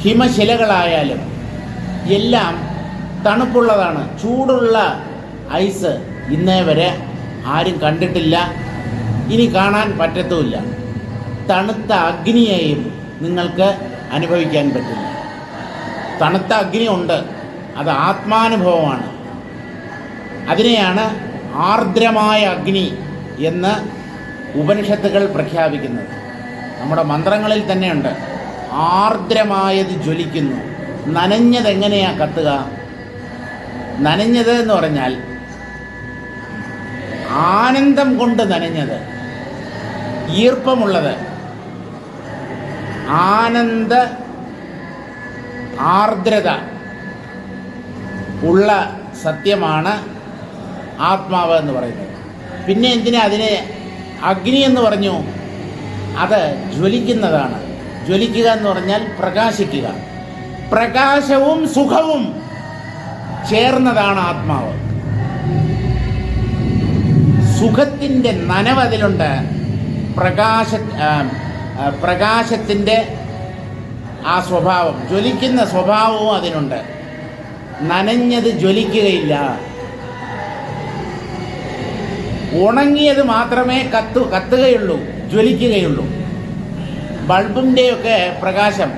ഹിമശിലകളായാലും എല്ലാം തണുപ്പുള്ളതാണ്. ചൂടുള്ള ഐസ് ഇന്നേ വരെ ആരും കണ്ടിട്ടില്ല, ഇനി കാണാൻ പറ്റത്തുമില്ല. തണുത്ത അഗ്നിയെയും നിങ്ങൾക്ക് അനുഭവിക്കാൻ പറ്റില്ല. തണുത്ത അഗ്നി ഉണ്ട്, അത് ആത്മാനുഭവമാണ്. അതിനെയാണ് ആർദ്രമായ അഗ്നി എന്ന് ഉപനിഷത്തുകൾ പ്രഖ്യാപിക്കുന്നത്. നമ്മുടെ മന്ത്രങ്ങളിൽ തന്നെയുണ്ട്, ആർദ്രമായത് ജ്വലിക്കുന്നു. നനഞ്ഞത് എങ്ങനെയാണ് കത്തുക? നനഞ്ഞത് എന്ന് പറഞ്ഞാൽ ആനന്ദം കൊണ്ട് നനഞ്ഞത്, ഈർപ്പമുള്ളത്, ആനന്ദ ആർദ്രത ഉള്ള സത്യമാണ് ആത്മാവ് എന്ന് പറയുന്നത്. പിന്നെ എന്തിനാ അതിനെ അഗ്നി എന്ന് പറഞ്ഞു? അത് ജ്വലിക്കുന്നതാണ്. ജ്വലിക്കുക എന്ന് പറഞ്ഞാൽ പ്രകാശിക്കുക. പ്രകാശവും സുഖവും ചേർന്നതാണ് ആത്മാവ്. സുഖത്തിൻ്റെ നനവ് അതിലുണ്ട്, പ്രകാശത്തിൻ്റെ ആ സ്വഭാവം, ജ്വലിക്കുന്ന സ്വഭാവവും അതിനുണ്ട്. നനഞ്ഞത് ജ്വലിക്കുകയില്ല, ഉണങ്ങിയത് മാത്രമേ കത്തുകയുള്ളൂ, ജ്വലിക്കുകയുള്ളൂ. ബൾബിൻ്റെയൊക്കെ പ്രകാശം,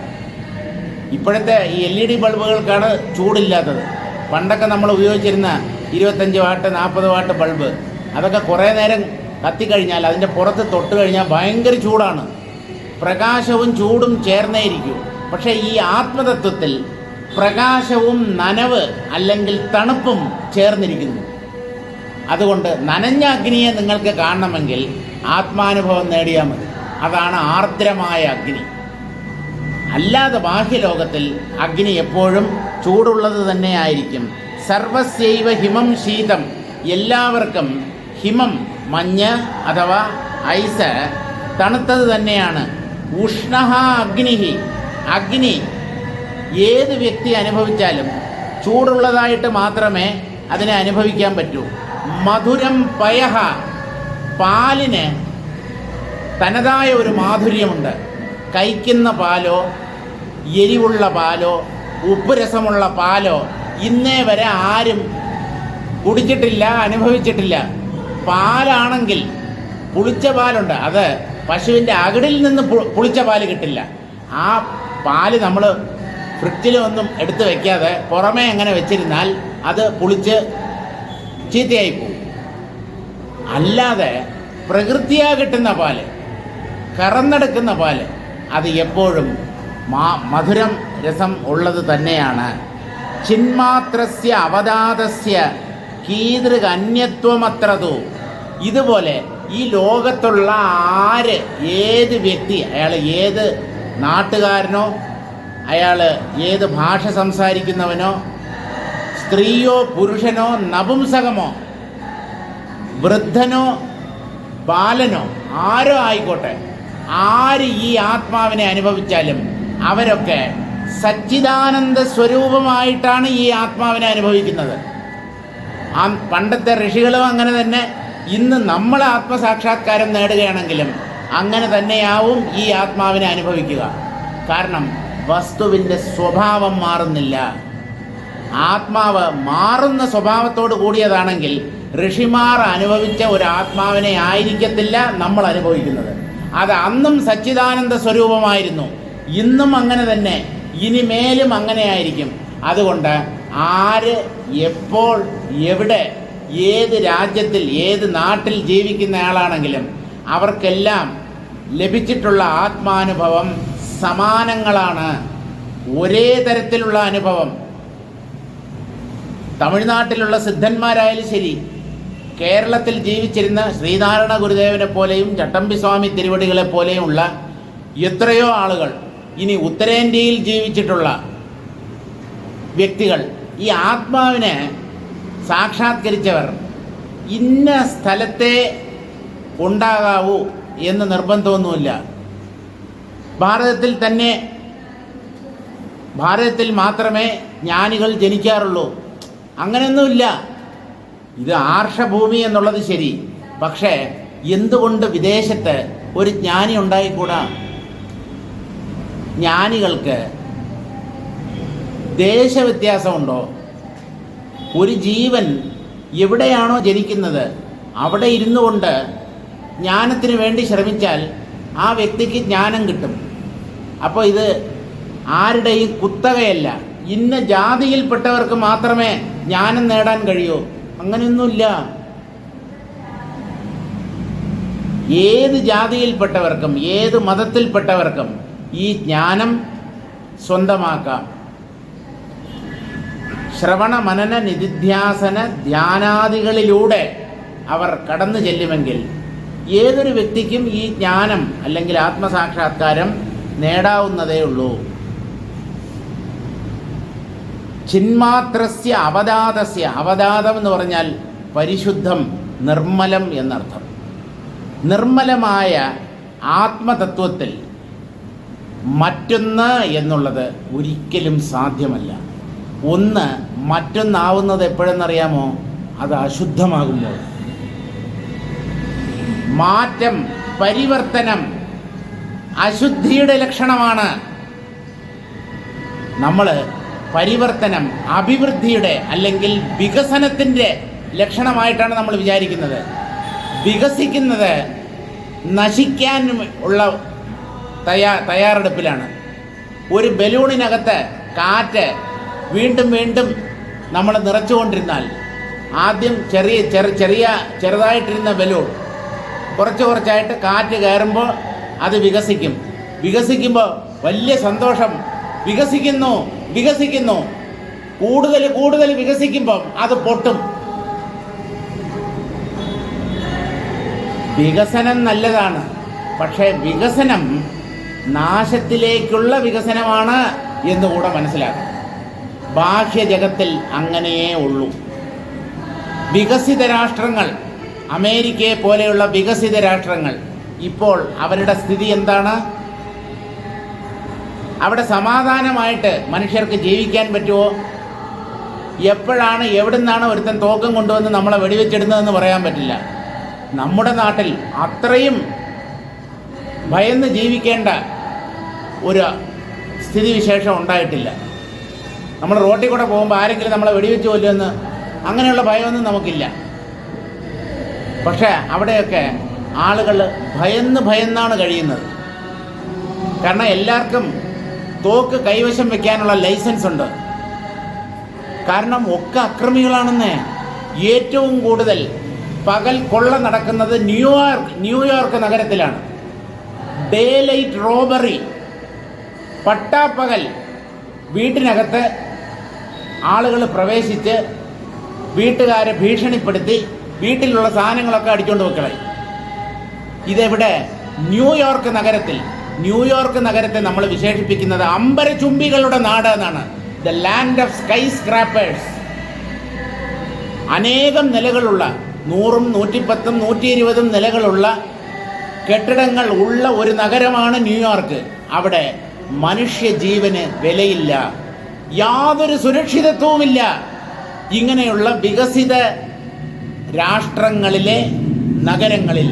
ഇപ്പോഴത്തെ ഈ LED ബൾബുകൾക്കാണ് ചൂടില്ലാത്തത്. പണ്ടൊക്കെ നമ്മൾ ഉപയോഗിച്ചിരുന്ന 25 വാട്ട് 40 വാട്ട് ബൾബ്, അതൊക്കെ കുറേ നേരം കത്തിക്കഴിഞ്ഞാൽ അതിൻ്റെ പുറത്ത് തൊട്ട് കഴിഞ്ഞാൽ ഭയങ്കര ചൂടാണ്. പ്രകാശവും ചൂടും ചേർന്നേ ഇരിക്കൂ. പക്ഷേ ഈ ആത്മതത്വത്തിൽ പ്രകാശവും നനവ് അല്ലെങ്കിൽ തണുപ്പും ചേർന്നിരിക്കുന്നു. അതുകൊണ്ട് നനഞ്ഞ അഗ്നിയെ നിങ്ങൾക്ക് കാണണമെങ്കിൽ ആത്മാനുഭവം നേടിയാൽ മതി. അതാണ് ആർദ്രമായ അഗ്നി. അല്ലാതെ ബാഹ്യലോകത്തിൽ അഗ്നി എപ്പോഴും ചൂടുള്ളത് തന്നെയായിരിക്കും. സർവസ്യൈവ ഹിമം ശീതം, എല്ലാവർക്കും ഹിമം മഞ്ഞ് അഥവാ ഐസ് തണുത്തത് തന്നെയാണ്. ഉഷ്ണഹ അഗ്നിഹി, അഗ്നി ഏത് വ്യക്തി അനുഭവിച്ചാലും ചൂടുള്ളതായിട്ട് മാത്രമേ അതിനെ അനുഭവിക്കാൻ പറ്റൂ. മധുരം പയഹ, പാലിന് തനതായ ഒരു മാധുര്യമുണ്ട്. കഴിക്കുന്ന പാലോ എരിവുള്ള പാലോ ഉപ്പ് രസമുള്ള പാലോ ഇന്നേ വരെ ആരും കുടിച്ചിട്ടില്ല, അനുഭവിച്ചിട്ടില്ല. പാലാണെങ്കിൽ പുളിച്ച പാലുണ്ട്, അത് പശുവിൻ്റെ അകിടിൽ നിന്ന് പുളിച്ച പാല് കിട്ടില്ല. ആ പാല് നമ്മൾ ഫ്രിഡ്ജിലൊന്നും എടുത്ത് വയ്ക്കാതെ പുറമേ അങ്ങനെ വെച്ചിരുന്നാൽ അത് പുളിച്ച് ചീത്തയായി പോകും. അല്ലാതെ പ്രകൃതിയാ കിട്ടുന്ന പാല്, കറന്നെടുക്കുന്ന പാല്, അത് എപ്പോഴും മധുരം രസം ഉള്ളത് തന്നെയാണ്. ചിന്മാത്രസ്യ അവതാതസ്യ കീതൃക് അന്യത്വമത്രതു. ഇതുപോലെ ഈ ലോകത്തുള്ള ആര്, ഏത് വ്യക്തി, അയാൾ ഏത് നാട്ടുകാരനോ അയാൾ ഏത് ഭാഷ സംസാരിക്കുന്നവനോ സ്ത്രീയോ പുരുഷനോ നപുംസകമോ വൃദ്ധനോ ബാലനോ ആരോ ആയിക്കോട്ടെ, ആര് ഈ ആത്മാവിനെ അനുഭവിച്ചാലും അവരൊക്കെ സച്ചിദാനന്ദ സ്വരൂപമായിട്ടാണ് ഈ ആത്മാവിനെ അനുഭവിക്കുന്നത്. പണ്ടത്തെ ഋഷികളും അങ്ങനെ തന്നെ, ഇന്ന് നമ്മൾ ആത്മസാക്ഷാത്കാരം നേടുകയാണെങ്കിലും അങ്ങനെ തന്നെയാവും ഈ ആത്മാവിനെ അനുഭവിക്കുക. കാരണം വസ്തുവിൻ്റെ സ്വഭാവം മാറുന്നില്ല. ആത്മാവ് മാറുന്ന സ്വഭാവത്തോട് കൂടിയതാണെങ്കിൽ ഋഷിമാർ അനുഭവിച്ച ഒരു ആത്മാവിനെ ആയിരിക്കത്തില്ല നമ്മൾ അനുഭവിക്കുന്നത്. അത് അന്നും സച്ചിദാനന്ദ സ്വരൂപമായിരുന്നു, ഇന്നും അങ്ങനെ തന്നെ, ഇനിമേലും അങ്ങനെയായിരിക്കും. അതുകൊണ്ട് ആര് എപ്പോൾ എവിടെ ഏത് രാജ്യത്തിൽ ഏത് നാട്ടിൽ ജീവിക്കുന്ന ആളാണെങ്കിലും അവർക്കെല്ലാം ലഭിച്ചിട്ടുള്ള ആത്മാനുഭവം സമാനങ്ങളാണ്, ഒരേ തരത്തിലുള്ള അനുഭവം. തമിഴ്നാട്ടിലുള്ള സിദ്ധന്മാരായാലും ശരി, കേരളത്തിൽ ജീവിച്ചിരുന്ന ശ്രീനാരായണ ഗുരുദേവനെ പോലെയും ചട്ടമ്പി സ്വാമി തിരുവടികളെ പോലെയുമുള്ള എത്രയോ ആളുകൾ, ഇനി ഉത്തരേന്ത്യയിൽ ജീവിച്ചിട്ടുള്ള വ്യക്തികൾ, ഈ ആത്മാവിനെ സാക്ഷാത്കരിച്ചവർ ഇന്ന സ്ഥലത്തെ ഉണ്ടാകാവൂ എന്ന് നിർബന്ധമൊന്നുമില്ല. ഭാരതത്തിൽ മാത്രമേ ജ്ഞാനികൾ ജനിക്കാറുള്ളൂ, അങ്ങനെയൊന്നുമില്ല. ഇത് ആർഷഭൂമി എന്നുള്ളത് ശരി, പക്ഷേ എന്തുകൊണ്ട് വിദേശത്ത് ഒരു ജ്ഞാനി ഉണ്ടായിക്കൂടാ? ജ്ഞാനികൾക്ക് ദേശവ്യത്യാസമുണ്ടോ? ഒരു ജീവൻ എവിടെയാണോ ജനിക്കുന്നത് അവിടെ ഇരുന്നു കൊണ്ട് ജ്ഞാനത്തിന് വേണ്ടി ശ്രമിച്ചാൽ ആ വ്യക്തിക്ക് ജ്ഞാനം കിട്ടും. അപ്പോൾ ഇത് ആരുടെയും കുത്തകയല്ല, ഇന്ന ജാതിയിൽപ്പെട്ടവർക്ക് മാത്രമേ ജ്ഞാനം നേടാൻ കഴിയൂ, അങ്ങനെയൊന്നുമില്ല. ഏത് ജാതിയിൽപ്പെട്ടവർക്കും ഏത് മതത്തിൽപ്പെട്ടവർക്കും ഈ ജ്ഞാനം സ്വന്തമാക്കാം. ശ്രവണ മനന നിധിധ്യാസന ധ്യാനാദികളിലൂടെ അവർ കടന്നു ചെല്ലുമെങ്കിൽ ഏതൊരു വ്യക്തിക്കും ഈ ജ്ഞാനം അല്ലെങ്കിൽ ആത്മസാക്ഷാത്കാരം നേടാവുന്നതേ ഉള്ളൂ. ചിന്മാത്രസ്യ അവതാതസ്യ, അവതാതം എന്ന് പറഞ്ഞാൽ പരിശുദ്ധം, നിർമ്മലം എന്നർത്ഥം. നിർമ്മലമായ ആത്മതത്വത്തിൽ മറ്റൊന്ന് എന്നുള്ളത് ഒരിക്കലും സാധ്യമല്ല. ഒന്ന് മറ്റൊന്നാവുന്നത് എപ്പോഴെന്നറിയാമോ? അത് അശുദ്ധമാകുമ്പോൾ. മാറ്റം, പരിവർത്തനം അശുദ്ധിയുടെ ലക്ഷണമാണ്. നമ്മൾ പരിവർത്തനം അഭിവൃദ്ധിയുടെ അല്ലെങ്കിൽ വികസനത്തിൻ്റെ ലക്ഷണമായിട്ടാണ് നമ്മൾ വിചാരിക്കുന്നത്. വികസിക്കുന്നത് നശിക്കാൻ ഉള്ള തയ്യാറെടുപ്പിലാണ്. ഒരു ബലൂണിനകത്ത് കാറ്റ് വീണ്ടും വീണ്ടും നമ്മൾ നിറച്ചുകൊണ്ടിരുന്നാൽ ആദ്യം ചെറുതായിട്ടിരുന്ന ബലൂൺ കുറച്ചായിട്ട് കാറ്റ് കയറുമ്പോൾ അത് വികസിക്കുമ്പോൾ വലിയ സന്തോഷം, വികസിക്കുന്നു. കൂടുതൽ വികസിക്കുമ്പോൾ അത് പൊട്ടും. വികസനം നല്ലതാണ്, പക്ഷേ വികസനം നാശത്തിലേക്കുള്ള വികസനമാണ് എന്നുകൂടെ മനസ്സിലാക്കണം. ബാഹ്യ ജഗത്തിൽ അങ്ങനെയേ ഉള്ളൂ. വികസിത രാഷ്ട്രങ്ങൾ, അമേരിക്കയെ പോലെയുള്ള വികസിത രാഷ്ട്രങ്ങൾ, ഇപ്പോൾ അവരുടെ സ്ഥിതി എന്താണ്? അവിടെ സമാധാനമായിട്ട് മനുഷ്യർക്ക് ജീവിക്കാൻ പറ്റുമോ? എപ്പോഴാണ് എവിടെ നിന്നാണ് ഒരുത്തൻ തോക്കം കൊണ്ടുവന്ന് നമ്മളെ വെടിവെച്ചിടുന്നതെന്ന് പറയാൻ പറ്റില്ല. നമ്മുടെ നാട്ടിൽ അത്രയും ഭയന്ന് ജീവിക്കേണ്ട ഒരു സ്ഥിതിവിശേഷം ഉണ്ടായിട്ടില്ല. നമ്മൾ റോട്ടിൽ കൂടെ പോകുമ്പോൾ ആരെങ്കിലും നമ്മളെ വെടിവെച്ച് കൊല്ലുമെന്ന് അങ്ങനെയുള്ള ഭയമൊന്നും നമുക്കില്ല. പക്ഷേ അവിടെയൊക്കെ ആളുകൾ ഭയന്നാണ് കഴിയുന്നത്. കാരണം എല്ലാവർക്കും തോക്ക് കൈവശം വെക്കാനുള്ള ലൈസൻസ് ഉണ്ട്. കാരണം ഒക്കെ അക്രമികളാണെന്നേ. ഏറ്റവും കൂടുതൽ പകൽ കൊള്ള നടക്കുന്നത് ന്യൂയോർക്ക് നഗരത്തിലാണ്. ഡേ ലൈറ്റ് റോബറി, പട്ടാപ്പകൽ വീട്ടിനകത്ത് ആളുകൾ പ്രവേശിച്ച് വീട്ടുകാരെ ഭീഷണിപ്പെടുത്തി വീട്ടിലുള്ള സാധനങ്ങളൊക്കെ അടിച്ചുകൊണ്ട് വെക്കളയും. ഇതെവിടെ? ന്യൂയോർക്ക് നഗരത്തിൽ. ന്യൂയോർക്ക് നഗരത്തെ നമ്മൾ വിശേഷിപ്പിക്കുന്നത് അമ്പരചുംബികളുടെ നാട് എന്നാണ്. The land of sky scrapers. അനേകം നിലകളുള്ള 100ഉം 110ഉം 120ഉം നിലകളുള്ള കെട്ടിടങ്ങൾ ഉള്ള ഒരു നഗരമാണ് ന്യൂയോർക്ക്. അവിടെ മനുഷ്യജീവന് വിലയില്ല, യാതൊരു സുരക്ഷിതത്വവുമില്ല. ഇങ്ങനെയുള്ള വികസിത രാഷ്ട്രങ്ങളിലെ നഗരങ്ങളിൽ,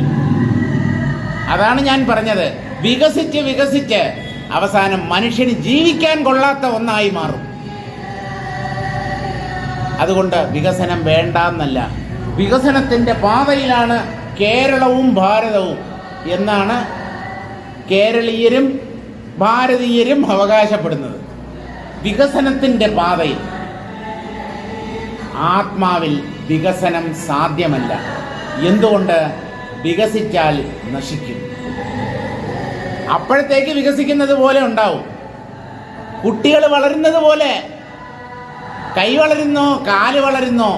അതാണ് ഞാൻ പറഞ്ഞത്, വികസിച്ച് അവസാനം മനുഷ്യന് ജീവിക്കാൻ കൊള്ളാത്ത ഒന്നായി മാറും. അതുകൊണ്ട് വികസനം വേണ്ടെന്നല്ല, വികസനത്തിൻ്റെ പാതയിലാണ് കേരളവും ഭാരതവും എന്നാണ് കേരളീയരും ഭാരതീയരും അവകാശപ്പെടുന്നത്. വികസനത്തിൻ്റെ പാതയിൽ. ആത്മാവിൽ വികസനം സാധ്യമല്ല. എന്തുകൊണ്ട്? വികസിച്ചാൽ നശിക്കും. അപ്പോഴത്തേക്ക് വികസിക്കുന്നത് പോലെ ഉണ്ടാവും. കുട്ടികൾ വളരുന്നത് പോലെ. കൈ വളരുന്നോ കാല് വളരുന്നോ?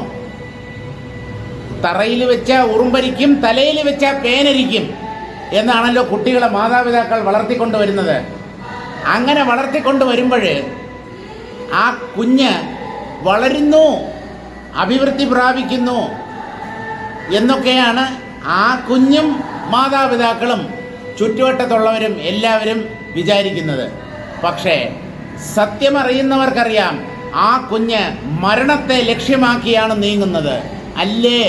തറയിൽ വെച്ച ഉറുമ്പരിക്കും തലയിൽ വെച്ച പേനരിക്കും എന്നാണല്ലോ കുട്ടികളെ മാതാപിതാക്കൾ വളർത്തിക്കൊണ്ടുവരുന്നത്. അങ്ങനെ വളർത്തിക്കൊണ്ടുവരുമ്പോൾ ആ കുഞ്ഞ് വളരുന്നു, അഭിവൃദ്ധി പ്രാപിക്കുന്നു എന്നൊക്കെയാണ് ആ കുഞ്ഞും മാതാപിതാക്കളും ചുറ്റുവട്ടത്തുള്ളവരും എല്ലാവരും വിചാരിക്കുന്നത്. പക്ഷേ സത്യമറിയുന്നവർക്കറിയാം ആ കുഞ്ഞ് മരണത്തെ ലക്ഷ്യമാക്കിയാണ് നീങ്ങുന്നത്. അല്ലേ?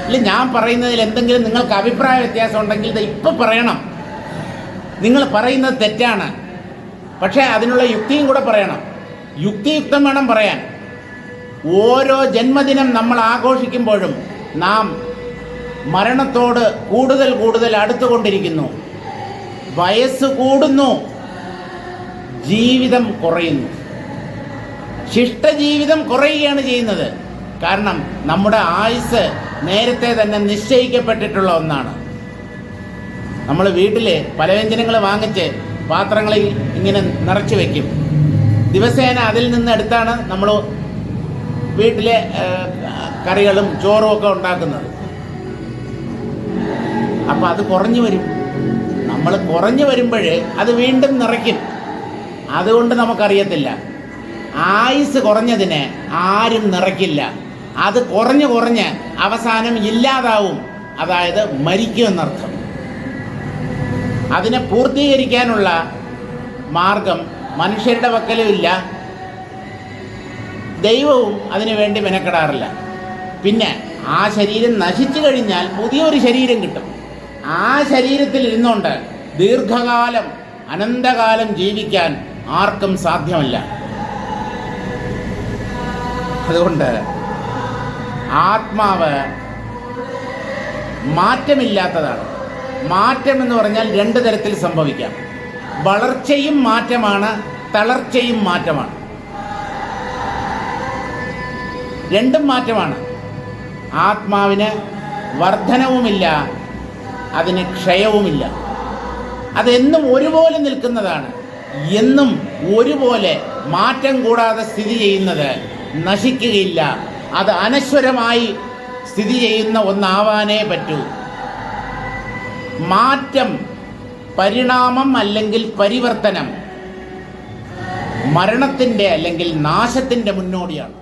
ഇല്ല, ഞാൻ പറയുന്നതിൽ എന്തെങ്കിലും നിങ്ങൾക്ക് അഭിപ്രായ വ്യത്യാസം ഉണ്ടെങ്കിൽ ഇത് ഇപ്പം പറയണം. നിങ്ങൾ പറയുന്നത് തെറ്റാണ്, പക്ഷേ അതിനുള്ള യുക്തിയും കൂടെ പറയണം. യുക്തിയുക്തം വേണം പറയാൻ. ഓരോ ജന്മദിനം നമ്മൾ ആഘോഷിക്കുമ്പോഴും നാം മരണത്തോട് കൂടുതൽ അടുത്തുകൊണ്ടിരിക്കുന്നു. വയസ്സ് കൂടുന്നു, ജീവിതം കുറയുന്നു. ശിഷ്ടജീവിതം കുറയുകയാണ് ചെയ്യുന്നത്. കാരണം നമ്മുടെ ആയുസ് നേരത്തെ തന്നെ നിശ്ചയിക്കപ്പെട്ടിട്ടുള്ള ഒന്നാണ്. നമ്മൾ വീട്ടിൽ പലവ്യഞ്ജനങ്ങൾ വാങ്ങിച്ച് പാത്രങ്ങളിൽ ഇങ്ങനെ നിറച്ച് വയ്ക്കും. ദിവസേന അതിൽ നിന്ന് എടുത്താണ് നമ്മൾ വീട്ടിലെ കറികളും ചോറും ഒക്കെ ഉണ്ടാക്കുന്നത്. അപ്പം അത് കുറഞ്ഞു വരും. നമ്മൾ കുറഞ്ഞു വരുമ്പോൾ അത് വീണ്ടും നിറയ്ക്കും. അതുകൊണ്ട് നമുക്കറിയത്തില്ല. ആയുസ് കുറഞ്ഞതിനെ ആരും നിറയ്ക്കില്ല. അത് കുറഞ്ഞ് അവസാനം ഇല്ലാതാവും, അതായത് മരിക്കുമെന്നർത്ഥം. അതിനെ പൂർത്തീകരിക്കാനുള്ള മാർഗം മനുഷ്യരുടെ പക്കലുമില്ല, ദൈവവും അതിനു വേണ്ടി മെനക്കെടാറില്ല. പിന്നെ ആ ശരീരം നശിച്ചു കഴിഞ്ഞാൽ പുതിയൊരു ശരീരം കിട്ടും. ആ ശരീരത്തിൽ ഇരുന്നുകൊണ്ട് ദീർഘകാലം അനന്തകാലം ജീവിക്കാൻ ആർക്കും സാധ്യമല്ല. അതുകൊണ്ട് ആത്മാവ് മാറ്റമില്ലാത്തതാണ്. മാറ്റം എന്ന് പറഞ്ഞാൽ രണ്ട് തരത്തിൽ സംഭവിക്കാം. വളർച്ചയും മാറ്റമാണ്, തളർച്ചയും മാറ്റമാണ്. രണ്ടും മാറ്റമാണ്. ആത്മാവിന് വർധനവുമില്ല, അതിന് ക്ഷയവുമില്ല. അതെന്നും ഒരുപോലെ നിൽക്കുന്നതാണ്. എന്നും ഒരുപോലെ മാറ്റം കൂടാതെ സ്ഥിതി ചെയ്യുന്നത് നശിക്കുകയില്ല. അത് അനശ്വരമായി സ്ഥിതി ചെയ്യുന്ന ഒന്നാവാനേ പറ്റൂ. മാറ്റം പരിണാമം അല്ലെങ്കിൽ പരിവർത്തനം മരണത്തിൻ്റെ അല്ലെങ്കിൽ നാശത്തിൻ്റെ മുന്നോടിയാണ്.